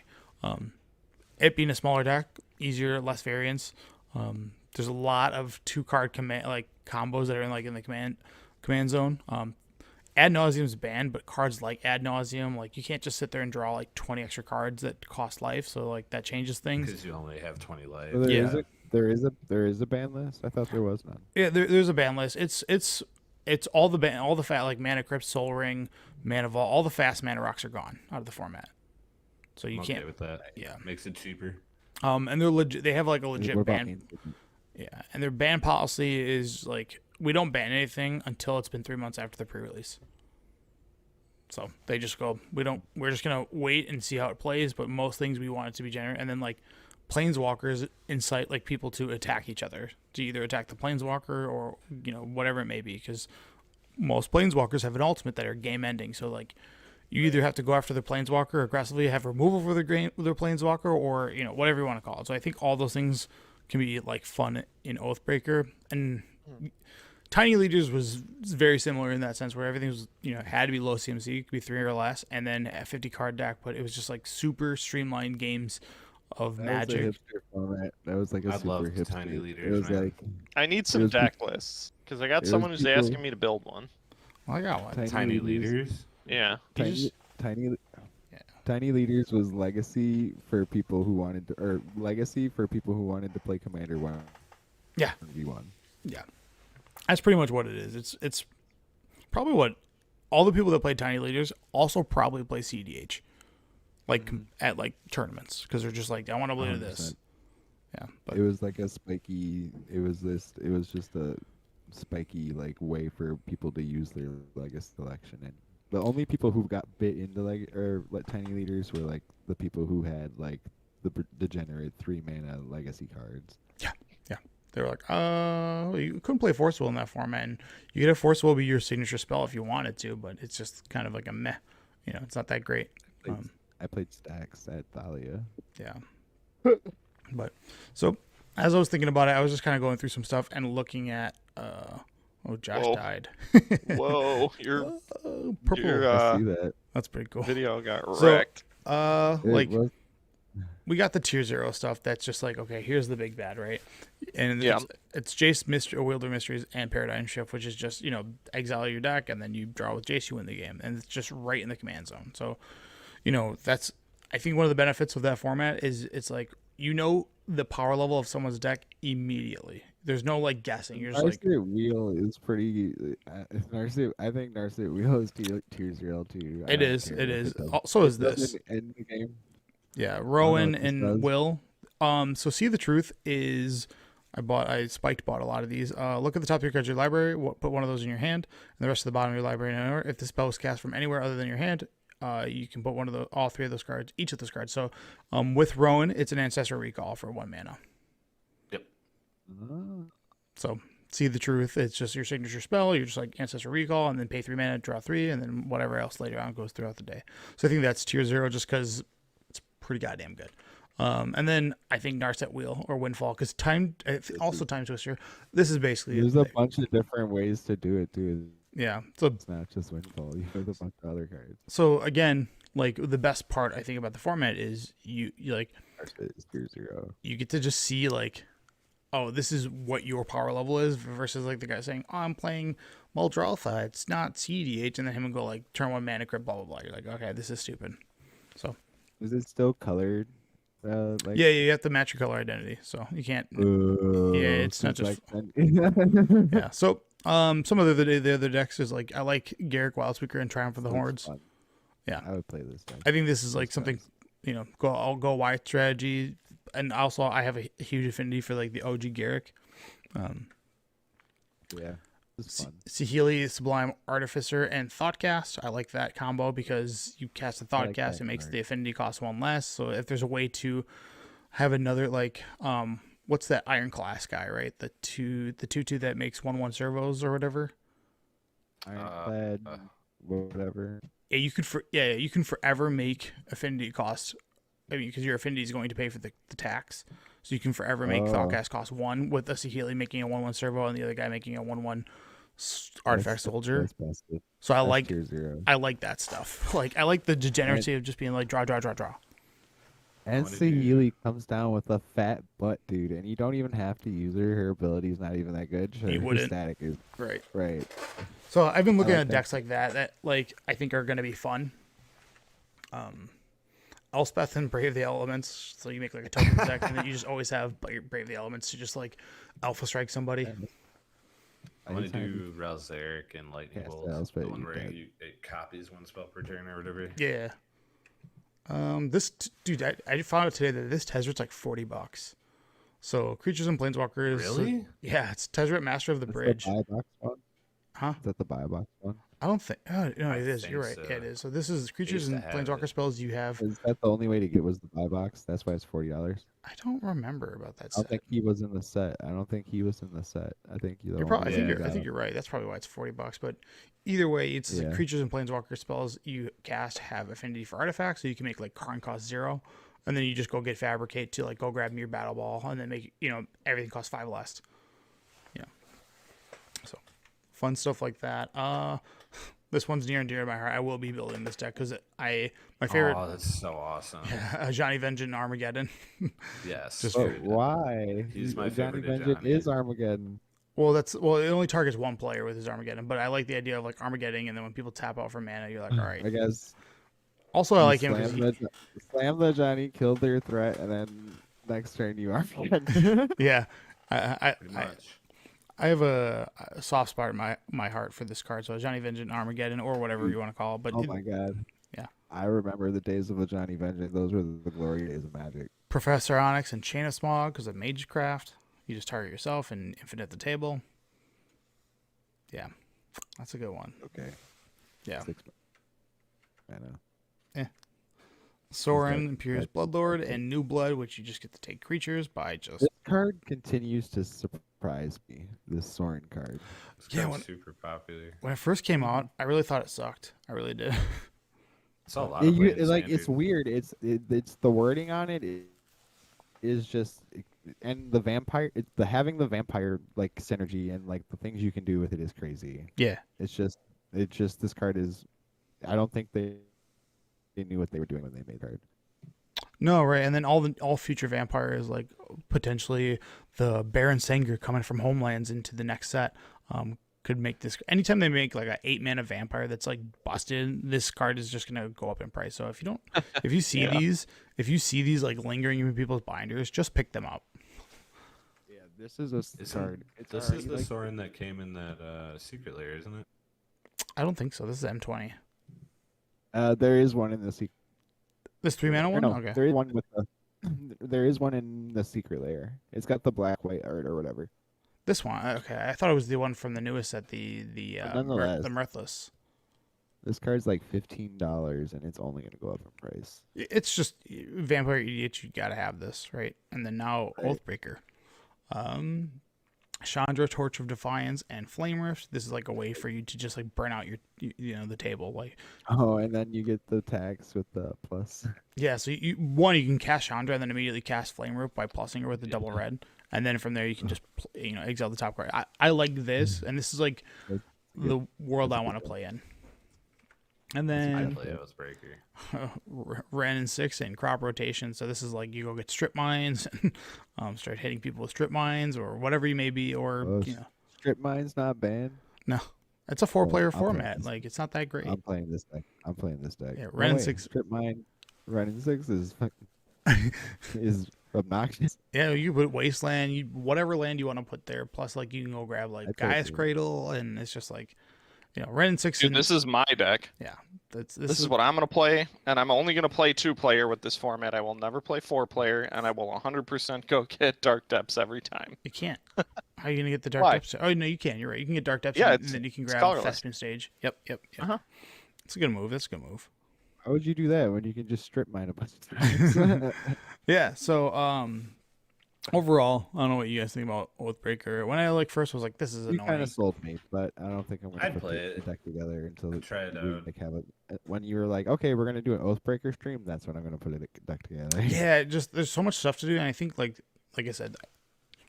It being a smaller deck, easier, less variance. There's a lot of 2-card combos that are in the command zone. Ad Nauseam's banned, but cards like Ad Nauseam, like, you can't just sit there and draw, like, 20 extra cards that cost life, so, like, that changes things. Because you only have 20 life. So there is a ban list. I thought there was none. Yeah, there's a ban list. It's all the fat like Mana Crypt, Soul Ring, Mana Vault, all the fast mana rocks are gone out of the format. So you I'm can't. okay with that. Yeah. Makes it cheaper. And they're legit. They have like a legit What about ban. Instant? Yeah, and their ban policy is like we don't ban anything until it's been 3 months after the pre-release. So they just go, we're just gonna wait and see how it plays. But most things we want it to be generate, and then like Planeswalkers incite like people to attack each other, to either attack the Planeswalker or whatever it may be, because most Planeswalkers have an ultimate that are game ending. So like you either have to go after the Planeswalker aggressively, have removal for their Planeswalker, or whatever you want to call it. So I think all those things can be like fun in Oathbreaker, and Tiny Leaders was very similar in that sense, where everything was had to be low CMC, could be 3 or less, and then a 50 card deck, but it was just like super streamlined games of Magic. Was a hipster format. That was like a I super love hipster. Tiny Leaders, It was man. like I need It some was deck lists because I got it someone was who's people- asking me to build one. Well, I got one. Tiny Leaders. Yeah. Tiny, Tiny Leaders was legacy for people who wanted to, or legacy for people who wanted to play Commander 1. Yeah. V1. Yeah, that's pretty much what it is. It's probably what all the people that play Tiny Leaders also probably play CDH, like at like tournaments, because they're just like, I want to play this. 100%. Yeah, but It was like a spiky. It was just a spiky like way for people to use their legacy selection, and the only people who got bit into Tiny Leaders were like the people who had like the degenerate 3-mana legacy cards. they were like, you couldn't play Force Will in that format, and you could have Force Will be your signature spell if you wanted to, but it's just kind of like a meh. It's not that great. I played stacks at Thalia. Yeah. But so as I was thinking about it, I was just kind of going through some stuff and looking at Josh Whoa. died. Whoa, your Purple. your I see that. That's pretty cool. video got So, wrecked. It was- we got the tier 0 stuff that's just like, okay, here's the big bad, right? And Yeah. it's Jace Wielder Mysteries and Paradigm Shift, which is just, exile your deck and then you draw with Jace, you win the game. And it's just right in the command zone. So, that's, I think one of the benefits of that format is it's like, the power level of someone's deck immediately. There's no like guessing. You're just like, Narset Wheel is pretty. I think Narset Wheel is tier 0 too. I it don't is. care It if is. does. So is It this. doesn't end the game. Yeah, Rowan if this and does. Will. So See the Truth is I spiked bought a lot of these. Look at the top of your cards of your library, put one of those in your hand, and the rest of the bottom of your library in order. If the spell is cast from anywhere other than your hand, you can put all 3 of those cards, each of those cards. So with Rowan, it's an Ancestral Recall for 1 mana. Yep. So See the Truth, it's just your signature spell. You're just like Ancestral Recall, and then pay 3 mana, draw 3, and then whatever else later on goes throughout the day. So I think that's tier 0 just because it's pretty goddamn good. And then I think Narset Wheel or Windfall, because Time Twister. This is basically There's a bunch of different ways to do it too. yeah. So It's not just Windfall. You have a bunch of other cards. so again, like the best part I think about the format is you like Narset is tier 0. you get to just see like oh, this is what your power level is versus like the guy saying, oh, I'm playing Multra Alpha. It's not CDH. And then him would go like turn 1 mana crypt, blah, blah, blah. You're like, okay, this is stupid. So, Is it still colored? Like yeah, you have to match your color identity. So you can't. Yeah, it's not just. like Yeah. So, some of the other decks is like, I like Garruk Wildspeaker and Triumph of the Hordes. Fun. Yeah. I would play this deck. I think this is like something, I'll go wide strategy. And also, I have a huge affinity for like the OG Garruk. Yeah, it's fun. Saheeli, Sublime Artificer, and Thoughtcast. I like that combo because you cast a I like Thoughtcast, that it makes card. the affinity cost 1 less. So if there's a way to have another like, what's that Iron Class guy, right? The 2/2 that makes 1/1 servos or whatever. Ironclad, whatever. Yeah, you can forever make affinity cost. I mean, because your affinity is going to pay for the tax, so you can forever make Thoughtcast cost 1 with a Saheeli making a 1/1 servo and the other guy making a 1/1 artifact soldier. That's busted. So I That's like tier 0. I like that stuff. Like I like the degeneracy of just being like draw. And wanna do- Saheeli comes down with a fat butt, dude, and you don't even have to use her. Her ability's not even that good. Her wouldn't. static is Right. right. So I've been looking like at that. decks like that like I think are going to be fun. Elspeth and Brave the Elements. So you make like a token deck, and then you just always have Brave the Elements to just like alpha strike somebody. I want to Anytime do Ralzeric and Lightning Cast Bolt. spells, The but one you where dead. it copies 1 spell per turn or whatever. Yeah. Dude, I found out today that this Tezzret's like $40. So creatures and planeswalkers. Really? Yeah, it's Tezzeret, Master of the That's Bridge. The buy box one? Huh? Is that the buy box one? I don't think. Oh, no, I it is. think You're right. so. Yeah, it is. So this is creatures used to and have planeswalker it. spells. You have. Is that the only way to get was the buy box? That's why it's $40. I don't remember about that I don't set. think he was in the set. I think you're the You're one probably. who Yeah. got I think him. you're right. That's probably why it's $40. But either way, it's Yeah. creatures and planeswalker spells you cast have affinity for artifacts, so you can make like current cost 0, and then you just go get fabricate to like go grab your battle ball, and then make everything costs 5 less. Yeah. So fun stuff like that. This one's near and dear to my heart. I will be building this deck because my favorite Oh, that's so awesome. Johnny Vengeance Armageddon. Yes. Just But straight up. why? He's my Johnny favorite Vengeance Johnny. is Armageddon. Well, it only targets one player with his Armageddon, but I like the idea of like Armageddon, and then when people tap out for mana, you're like, all right. I guess. Also, I you like him because slam the Johnny, kill their threat, and then next turn you Armageddon. yeah, I Pretty much. I have a soft spot in my heart for this card. So Johnny Vengeance Armageddon or whatever you want to call it. But Oh my god. Yeah. I remember the days of the Johnny Vengeance. Those were the glory days of Magic. Professor Onyx and Chain of Smog because of Magecraft. You just target yourself and infinite the table. Yeah, that's a good one. Okay. Yeah. 6 mana. Sorin, that- Imperious Bloodlord, and New Blood, which you just get to take creatures by just. This card continues to surprise me. This Sorin card. This Yeah, card's super popular. When it first came out, I really thought it sucked. I really did. Saw a lot of It's standard. weird. It's the wording on it is just, and the vampire. It's the having the vampire like synergy and like the things you can do with it is crazy. Yeah. It's just this card is. I don't think they knew what they were doing when they made the card. No, right, and then all future vampires, like potentially the Baron Sanger coming from Homelands into the next set, could make this. Anytime they make like a 8-mana vampire that's like busted, this card is just gonna go up in price. So if you see Yeah. these like lingering in people's binders, just pick them up. Yeah, this is a card. It's This already, is the like, Sorin that came in that secret layer, isn't it? I don't think so. This is M20. there is one in the secret. This 3-mana one. No, Okay. there is one with the. There is one in the secret layer. It's got the black white art or whatever. This one. Okay, I thought it was the one from the newest set. The nonetheless. the Mirthless. This card's like $15, and it's only gonna go up in price. It's just Vampire Idiot. You gotta have this, right? And then now Right. Oathbreaker, Chandra, Torch of Defiance, and Flame Rift. This is like a way for you to just like burn out your the table. Like Oh, and then you get the tags with the plus. yeah, so you can cast Chandra and then immediately cast Flame Rift by plussing her with the double red, and then from there you can just exile the top card. I like this, and this is like That's the world I want to play in. And I then play Oathbreaker. Ren and 6 and crop rotation. So this is like you go get strip mines and start hitting people with strip mines or whatever you may be, or Oh, you know, Strip mine's not banned. no, it's a 4-player I'll play format. this. Like it's not that great. I'm playing this deck. Yeah, No Ren and way. 6. Strip mine. Ren and 6 is obnoxious. Yeah, you put wasteland, whatever land you want to put there. Plus, like you can go grab like I play Gaia's too. Cradle, and it's just like, Ren and 6. Dude, And, this is my deck. yeah, This is what I'm going to play, and I'm only going to play 2-player with this format. I will never play 4-player, and I will 100% go get Dark Depths every time. You can't. How are you gonna get the Dark Why? Depths? Oh no, you can. You're right. You can get Dark Depths, Yeah, and then you can it's grab colorless. Thespian Stage. Yep. Uh-huh. It's a good move. That's a good move. How would you do that when you can just strip mine a bunch of times? Yeah. So overall, I don't know what you guys think about Oathbreaker. When I first was like, this is You annoying. kind of sold me, but I don't think I'm gonna I'd put play the it. deck together until Try it we, out. like, have it. When you were like, okay, we're gonna do an Oathbreaker stream, that's when I'm gonna put a deck together. Yeah, just there's so much stuff to do, and I think like I said,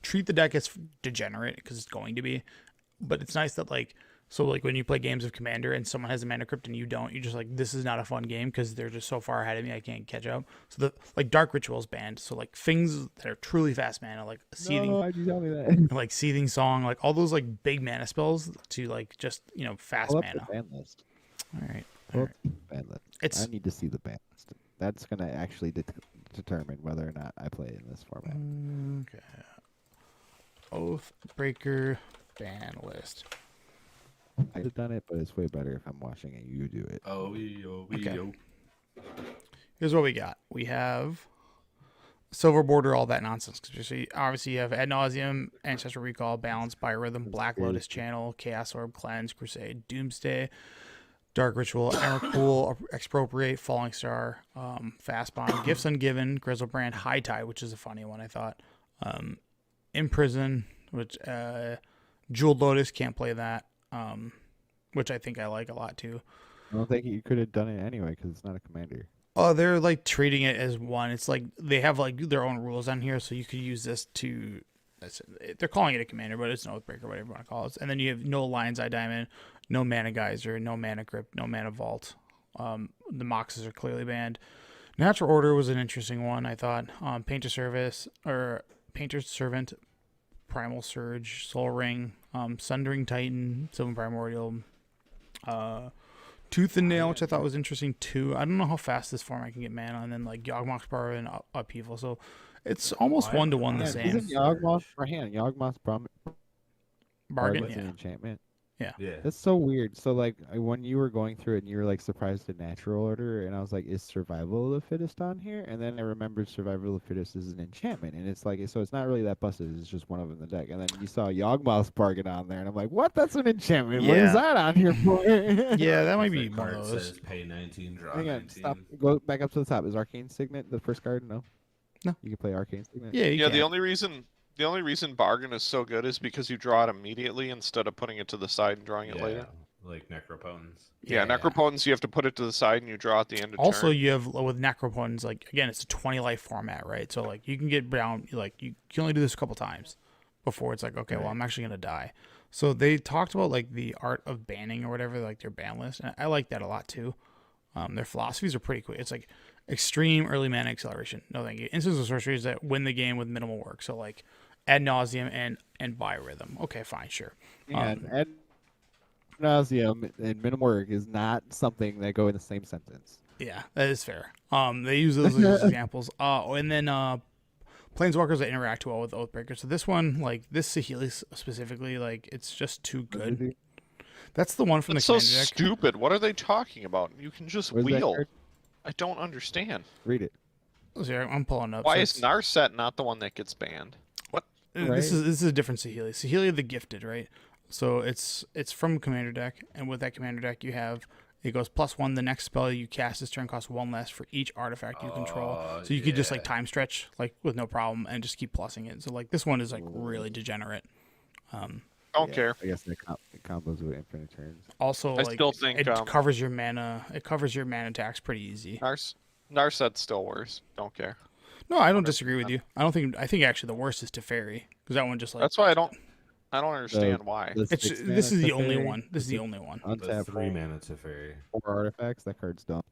treat the deck as degenerate because it's going to be, but it's nice that when you play games of Commander and someone has a mana crypt and you don't, you're just like, this is not a fun game because they're just so far ahead of me I can't catch up. So the Dark Ritual is banned. So like things that are truly fast mana, like Seething, No, why'd you tell me that? like Seething Song, like all those like big mana spells to like just fast Pull up mana. the ban list. All right. Pull up the ban list. It's I need to see the ban list. That's gonna actually determine whether or not I play in this format. okay. Oathbreaker ban list. I could have done it, but it's way better if I'm watching it. You do it. Okay. Here's what we got. We have Silver Border, all that nonsense. Obviously, you have Ad Nauseam, Ancestral Recall, Balance, Biorhythm, Black Lotus Channel, Chaos Orb, Cleanse, Crusade, Doomsday, Dark Ritual, Emrakul, Expropriate, Falling Star, Fast Bond, Gifts Ungiven, Grizzlebrand, High Tide, which is a funny one, I thought. Imprison, which Jeweled Lotus, can't play that. Which I think I like a lot too. I don't think you could have done it anyway because it's not a commander. Oh, they're like treating it as one. It's like they have like their own rules on here, so you could use this to. They're calling it a commander, but it's an Oathbreaker, whatever you want to call it. And then you have no Lion's Eye Diamond, no Mana Geyser, no Mana Crypt, no Mana Vault. The Moxes are clearly banned. Natural Order was an interesting one, I thought. Painter's Servant, Primal Surge, Soul Ring, Sundering Titan, Sylvan Primordial, Tooth and Nail, which I thought was interesting too. I don't know how fast this format can get mana, and then like Yawgmoth's Power and Upheaval. So it's almost 1-to-1 the Yeah, same. isn't Yawgmoth's Bargain, an yeah. enchantment? Yeah. That's so weird. So like when you were going through it and you were like surprised at natural order, and I was like, is survival of the fittest on here? And then I remembered survival of the fittest is an enchantment, and it's like, so it's not really that busted. It's just one of them in the deck. And then you saw Yawgmoth's Bargain on there, and I'm like, what? That's an enchantment. What Yeah. is that on here for? Yeah, that might If be the one of card those. says pay 19, draw Hang 19. on, stop. Go back up to the top. Is Arcane Signet the first card? No. No. You can play Arcane Signet. Yeah, you Yeah, can. the only reason Bargain is so good is because you draw it immediately instead of putting it to the side and drawing it later. Like Necropotence. Yeah, Necropotence, you have to put it to the side and you draw at the end of Also, turn. you have with Necropotence, like again, it's a 20 life format, right? So like you can get down, like you can only do this a couple times before it's like, okay, well, I'm actually gonna die. So they talked about like the art of banning or whatever, like their ban list, and I like that a lot too. Their philosophies are pretty cool. It's like extreme early mana acceleration. No thank you. Instants and sorceries that win the game with minimal work. So like Ad Nauseam and Biorhythm. Okay, fine, sure. And Ad Nauseam and minimal work is not something that go in the same sentence. Yeah, that is fair. They use those as examples. And then Planeswalkers that interact well with Oathbreaker. So this one, like this Saheeli specifically, like it's just too good. That's the one from That's the so commander deck. stupid. What are they talking about? You can just Where's that wheel. card? I don't understand. Read it. Let's see, I'm pulling up. Why So is Narset not the one that gets banned? What? This is a different Saheeli. Saheeli the Gifted, right? So it's from commander deck, and with that commander deck, you have it goes +1. The next spell you cast this turn costs 1 less for each artifact you control. So you could just like time stretch like with no problem and just keep plussing it. So like this one is like really degenerate. Don't care. I guess it combos with infinite turns. Also, I like still think, it covers your mana. It covers your mana attacks pretty easy. Narset's still worse. Don't care. No, I don't disagree with you. I think actually the worst is Teferi because that one just like That's why I don't. I don't understand why. The It's 6 this mana is the only Teferi, one. This is the only one. The Untap 3 mana Teferi. 4 artifacts. That card's dumb.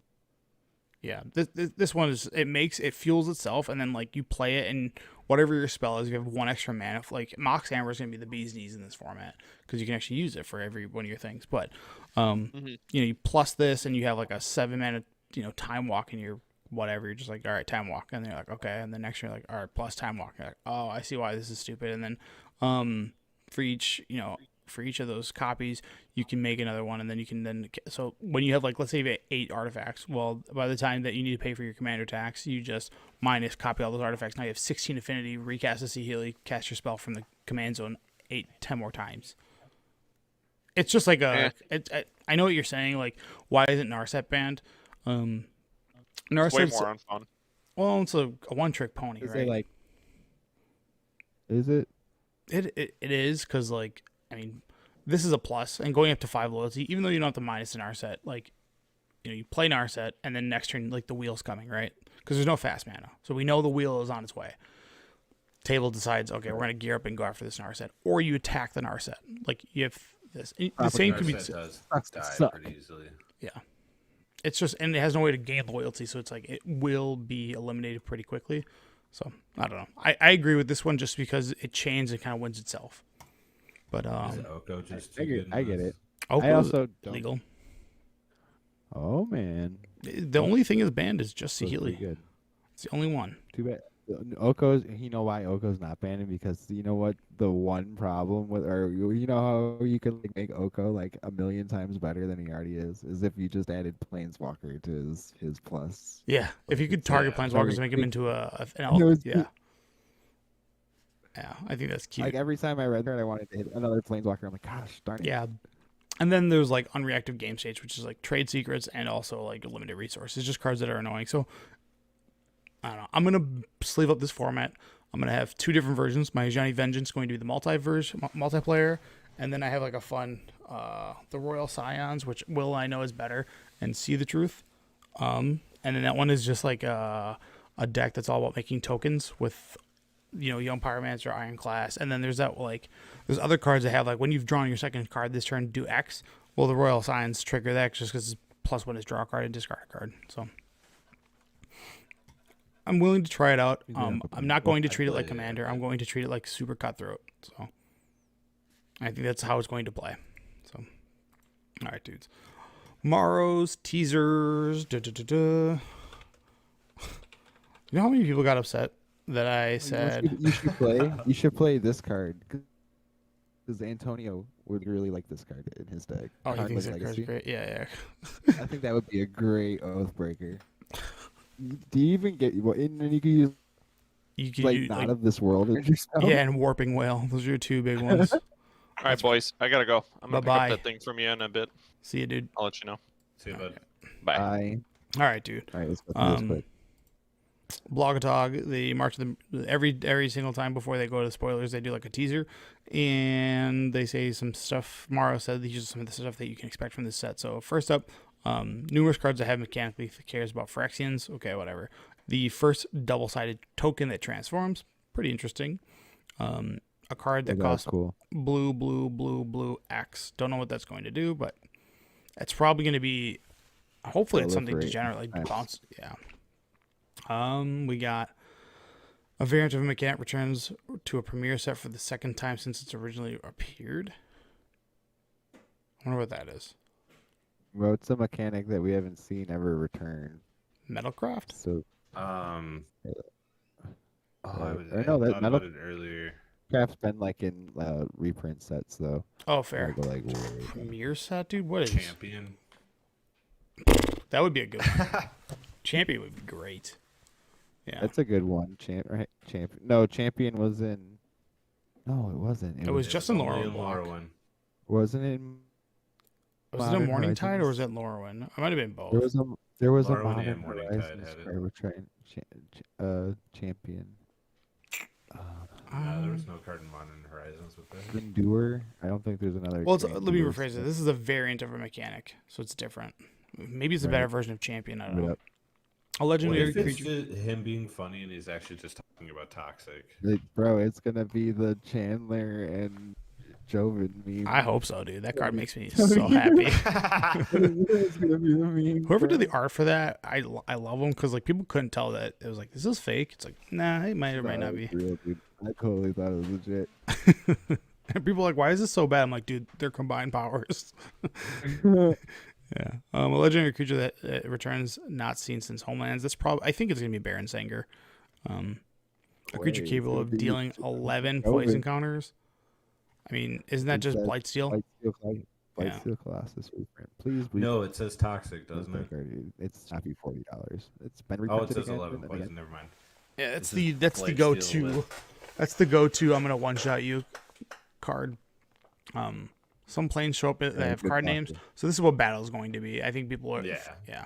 Yeah, this one is it fuels itself, and then like you play it, and whatever your spell is, you have one extra mana. Like Mox Hammer is gonna be the bee's knees in this format because you can actually use it for every one of your things. But you plus this, and you have like a 7 mana time walk in your whatever. You're just like, all right, time walk, and then you're like, okay, and the next you're like, all right, plus time walk. You're like, oh, I see why this is stupid. And then for each of those copies, you can make another one, and then you can so when you have like, let's say you have 8 artifacts, well, by the time that you need to pay for your commander tax, you just minus copy all those artifacts. Now you have 16 affinity, recast a Sea Healy, cast your spell from the command zone 10 more times. It's just like I know what you're saying, like, why isn't Narset banned? It's way more fun. Well, it's a one-trick pony, right? Is it? It is, because like, I mean, this is a plus, and going up to 5 loyalty, even though you don't have to minus an Narset, like, you play Narset, and then next turn, like, the wheel's coming, right? Because there's no fast mana, so we know the wheel is on its way. Table decides, okay, we're gonna gear up and go after this Narset, or you attack the Narset. Like, you have this. The same could be. Does die pretty easily. Yeah, it's just, and it has no way to gain loyalty, so it's like it will be eliminated pretty quickly. So I don't know. I agree with this one just because it chains and kind of wins itself. But Is Oko just I get it. Oko I also don't. legal. Oh man, The only thing is banned is just Sea That's Healy. pretty good. It's the only one. Too bad. Oko's. You know why Oko's not banned? Because you know what the one problem with, or you know how you can like make Oko like 1,000,000 times better than he already is if you just added Planeswalker to his plus. Yeah, if you could target Planeswalkers and make him into an elf, yeah. Yeah, I think that's cute. Like every time I read that, I wanted to hit another Planeswalker. I'm like, gosh, darn it. Yeah. And then there's like unreactive game states, which is like trade secrets and also like limited resources, just cards that are annoying. So I don't know. I'm gonna sleeve up this format. I'm gonna have 2 different versions. My Johnny Vengeance is going to be the multiplayer, and then I have like a fun the Royal Scions, which I know is better, and See the Truth. And then that one is just like a deck that's all about making tokens with Young Pyromancer, Ironclass, and then there's there's other cards that have like when you've drawn your second card this turn, do X. Well, the Royal Scions trigger that just because +1 is draw a card and discard a card. So I'm willing to try it out. I'm not going to treat it like Commander. I'm going to treat it like super cutthroat. So I think that's how it's going to play. So all right, dudes. Morrow's teasers. You know how many people got upset that I said you should play this card because Antonio would really like this card in his deck. Oh, you think Heartless that card's Legacy. great? Yeah. I think that would be a great oath breaker. Do you even get and then you can use You could like use, not like, of this world in your spell? yeah, and Warping Whale. Those are your 2 big ones. All right, boys, I gotta go. I'm gonna pick Bye-bye. up that thing from you in a bit. See you, dude. I'll let you know. See you, bud. Bye. All right, dude. All right, let's go through this quick. Blogatog, they march them every single time before they go to the spoilers. They do like a teaser, and they say some stuff. Morrow said these are some of the stuff that you can expect from this set. So first up, numerous cards that have mechanically cares about Phyrexians. Okay, whatever. The first double-sided token that transforms, pretty interesting. A card that costs cool. blue X. Don't know what that's going to do, but it's probably going to be. Hopefully, it's something degenerate like bounce. Yeah. We got a variant of a mechanic returns to a premiere set for the second time since it's originally appeared. I wonder what that is. Well, it's a mechanic that we haven't seen ever return. Metalcraft? So, I or thought that about it earlier. Metalcraft's been like in reprint sets though. Oh, fair. Go, like, Premiere set, dude? What is Champion? that? Would be a good one. Champion would be great. Yeah. That's a good one. Champion. No, Champion was in. No, it wasn't. It was just in only Lorwyn. Wasn't it? Was it a Morning Tide or was it Lorwyn? It might have been both. There was a Lorwyn Modern and Morning Tide Horizons had it. card Champion. No, there was no card in Modern Horizons with that. Endure. I don't think there's another. Well, let me rephrase it. This is a variant of a mechanic, so it's different. Maybe it's a better version of Champion. I don't know. A legendary What if it's creature. just him being funny and he's actually just talking about Toxic? Bro, it's gonna be the Chandler and Joven meme. I hope so, dude. That card makes me so happy. It's gonna be the meme, Whoever did the bro. art for that, I love them because like people couldn't tell that it was like, is this fake? It's like, nah, it might or might not be. Real, dude. I totally thought it was legit. And people are like, why is this so bad? I'm like, dude, they're combined powers. Yeah. A legendary creature that returns not seen since Homelands. That's probably, I think it's gonna be Baron Sanger. A creature Wait, capable it's of gonna be dealing 11 Joven. poison counters. I mean, isn't that It just says Blightsteel? Yeah. Blightsteel Colossus reprint. Please reprint No, it says toxic, that doesn't it? card, dude. It's happy $40. It's been Oh, reprinted it says again, 11 and poison. again. Never mind. Yeah, that's This is the Blightsteel go-to. with- That's the go-to. I'm gonna one-shot you card. Some planes show up that Yeah, have good card luck, names. dude. So this is what battle is going to be. I think people are. Yeah.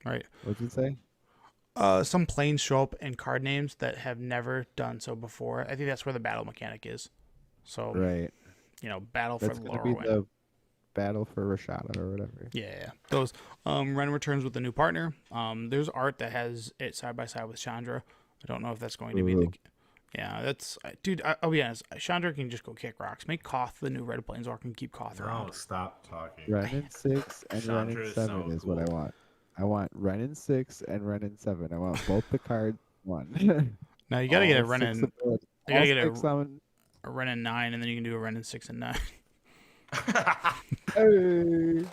Right. What'd you say? Some planes show up in card names that have never done so before. I think that's where the battle mechanic is. So Right. battle That's for gonna Laura be win. the battle for Rashada or whatever. Yeah. Those Ren returns with a new partner. There's art that has it side by side with Chandra. I don't know if that's going to be the. Ooh. Yeah, that's dude. I'll be honest. Chandra can just go kick rocks. Make Koth the new Red Planeswalker and keep Koth No, around. stop talking. Renin 6 and Chandra Renin is 7 so is what I cool. want. I want Renin 6 and Renin 7. I want both the cards one. Now you gotta get a All Ren six in. abilities. You gotta All get six a on. Ren in 9, and then you can do a Ren in 6 and 9. Hey.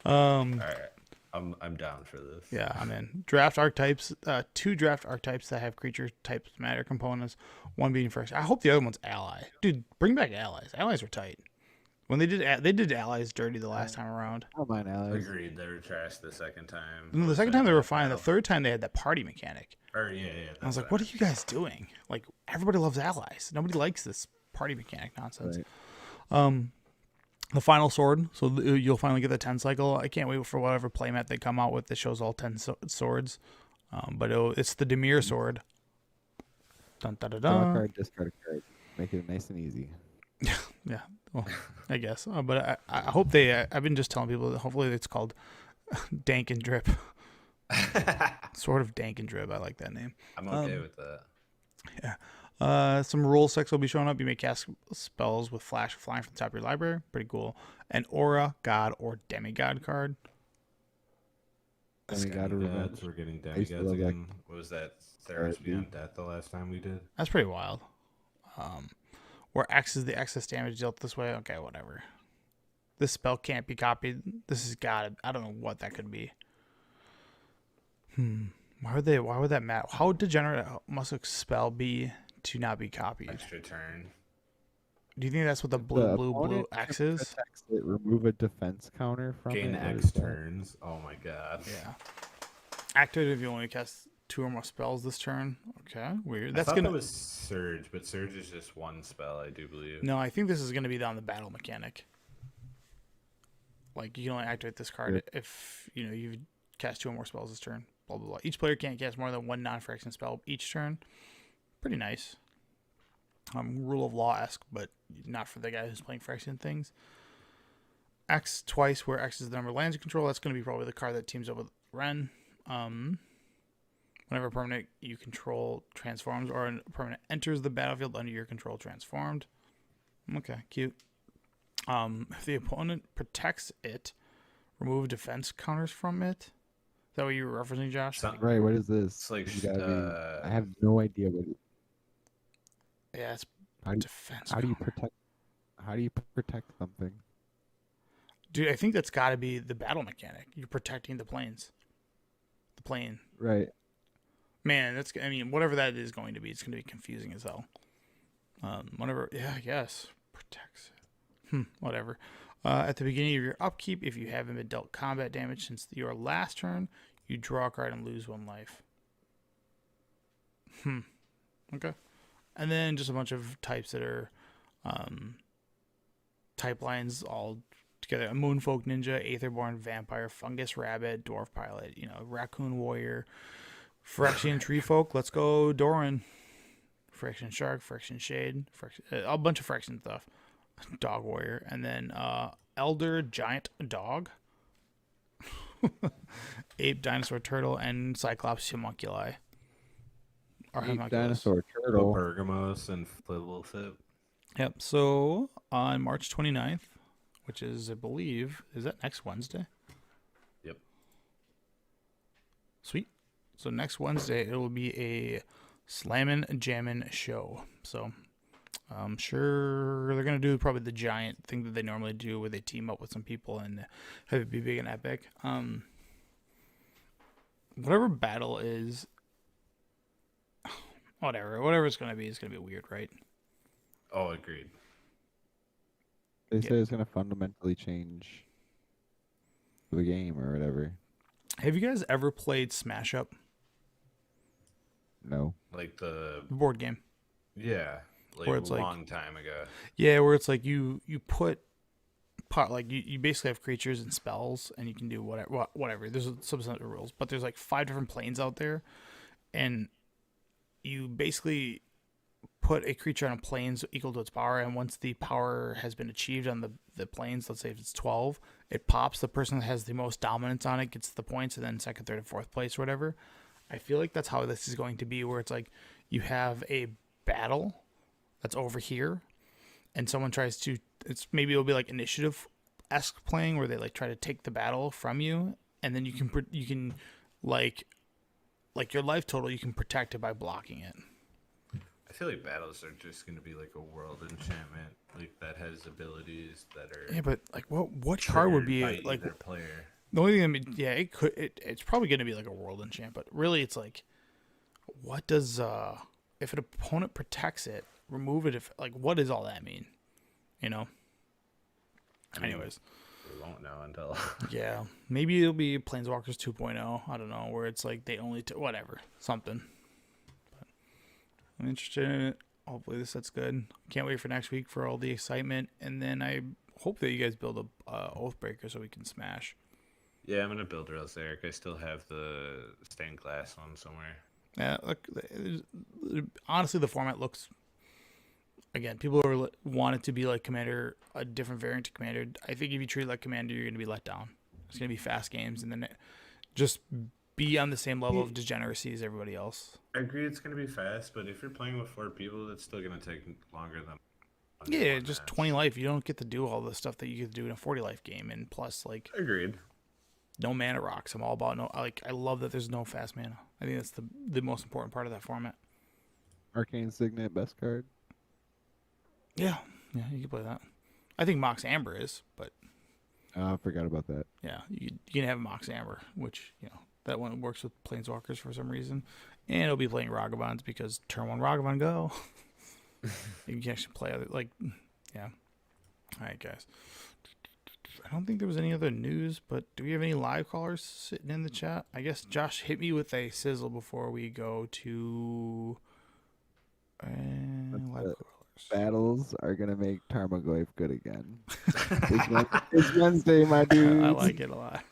All right, I'm down for this. Yeah, I'm in. Draft archetypes. 2 draft archetypes that have creature types matter components. One being first. I hope the other one's ally. Dude, bring back allies. Allies were tight. When they did allies dirty the last time around. I don't mind allies. Agreed. They were trash the second time. No, the second time they were fine. The third time they had that party mechanic. Yeah. I was like, what are you guys doing? Like, everybody loves allies. Nobody likes this party mechanic nonsense. Right. The final sword. So you'll finally get the 10 cycle. I can't wait for whatever playmat they come out with that shows all 10 swords. But it's the Demir sword. Dun, da, da, Draw a da. card, discard a card. Make it nice and easy. Yeah, well, I guess. But I hope they. I've been just telling people that hopefully it's called Dank and Drip. Sort of Dank and Drip. I like that name. I'm okay with that. Yeah. Some rule sets will be showing up. You may cast spells with flash or flying from the top of your library. Pretty cool. An aura, god, or demigod card. Demigod of Revenge. Demigods, we're getting I used to demigods love that. again. What was that? Theros Beyond Death the last time we did? That's pretty wild. Where X is the excess damage dealt this way. Okay, whatever. This spell can't be copied. This has got. I don't know what that could be. Why would that matter? How degenerate must a spell be to not be copied? Extra turn. Do you think that's what the The blue opponent X can is? protect it, remove a defense counter from Gain it. What X is that? turns. Oh my god. Yeah. Activate if you only cast 2 or more spells this turn. Okay, weird. I That's thought gonna. that was Surge, but Surge is just one spell, I do believe. No, I think this is gonna be on the battle mechanic. Like you can only activate this card if you cast 2 or more spells this turn. Blah blah blah. Each player can't cast more than 1 non-Phyrexian spell each turn. Pretty nice. Rule of law-esque, but not for the guy who's playing Phyrexian things. X twice, where X is the number of lands you control. That's going to be probably the card that teams up with Ren. Whenever a permanent you control transforms or a permanent enters the battlefield under your control transformed. Okay, cute. If the opponent protects it, remove defense counters from it. Is that what you were referencing, Josh? Right, what is this? It's like, You gotta I have no idea what it, Yeah, it's how do you, defense. how do you counter. protect something? Dude, I think that's got to be the battle mechanic. You're protecting the planes. The plane. Right. Man, whatever that is going to be, it's going to be confusing as hell. I guess. Protects it. Whatever. At the beginning of your upkeep, if you haven't been dealt combat damage since your last turn, you draw a card and lose 1 life. Okay. And then just a bunch of types that are type lines all together. A Moonfolk Ninja, Aetherborn Vampire, Fungus Rabbit, Dwarf Pilot, Raccoon Warrior, Phyrexian Tree Folk. Let's go Doran. Phyrexian Shark, Phyrexian Shade, a bunch of Phyrexian stuff. Dog Warrior. And then Elder Giant Dog. Ape Dinosaur Turtle and Cyclops Homunculi. Or Ape Homunculus. Dinosaur Turtle. Bergamos and Flibblethip. Yep. So on March 29th, which is, I believe, is that next Wednesday? Yep. Sweet. So next Wednesday, it will be a Slammin' Jammin' show. So I'm sure they're going to do probably the giant thing that they normally do where they team up with some people and have it be big and epic. Whatever battle is, whatever it's going to be, it's going to be weird, right? Oh, agreed. They Yeah. say it's gonna fundamentally change the game or whatever. Have you guys ever played Smash Up, No. Like the the board game? yeah, like Where a it's like- long time ago. Yeah, where it's like you put pot, like you basically have creatures and spells, and you can do whatever. There's some set of rules, but there's like 5 different planes out there, and you basically put a creature on a plane equal to its power, and once the power has been achieved on the planes, let's say if it's 12, it pops. The person that has the most dominance on it gets the points, and then second, third, and fourth place or whatever. I feel like that's how this is going to be, where it's like you have a battle that's over here, and someone tries to, maybe it'll be like initiative-esque playing, where they like try to take the battle from you, and then you can like your life total, you can protect it by blocking it. I feel like battles are just going to be like a world enchantment, like that has abilities that are. Yeah, but like what card would be triggered by like either player? the only thing? I mean, yeah, it's probably going to be like a world enchant, but really it's like, what does if an opponent protects it, remove it? If like, what does all that mean? You know. I mean, Anyways, we won't know until. yeah, maybe it'll be Planeswalkers 2.0. I don't know, where it's like they only whatever something. But I'm interested in it. Hopefully this set's good. Can't wait for next week for all the excitement, and then I hope that you guys build a Oathbreaker so we can smash. Yeah, I'm gonna build Rails Eric. I still have the stained glass one somewhere. Yeah, look, honestly, the format looks. Again, people want it to be like Commander, a different variant to Commander. I think if you treat it like Commander, you're gonna be let down. It's gonna be fast games, and then just be on the same level of degeneracy as everybody else. I agree it's gonna be fast, but if you're playing with 4 people, it's still gonna take longer than. Yeah, one just match. 20 life. You don't get to do all the stuff that you get to do in a 40 life game, and plus, like, Agreed. no mana rocks. I'm all about no. Like, I love that there's no fast mana. I think that's the most important part of that format. Arcane Signet, best card. Yeah, you can play that. I think Mox Amber is, but I forgot about that. yeah, you can have Mox Amber, which that one works with Planeswalkers for some reason, and it'll be playing Ragavans because turn 1 Ragavan go. You can actually play other yeah. All right, guys. I don't think there was any other news, but do we have any live callers sitting in the chat? I guess Josh hit me with a sizzle before we go to live callers. Battles are gonna make Tarmogoyf good again. It's Wednesday, my dude. I like it a lot.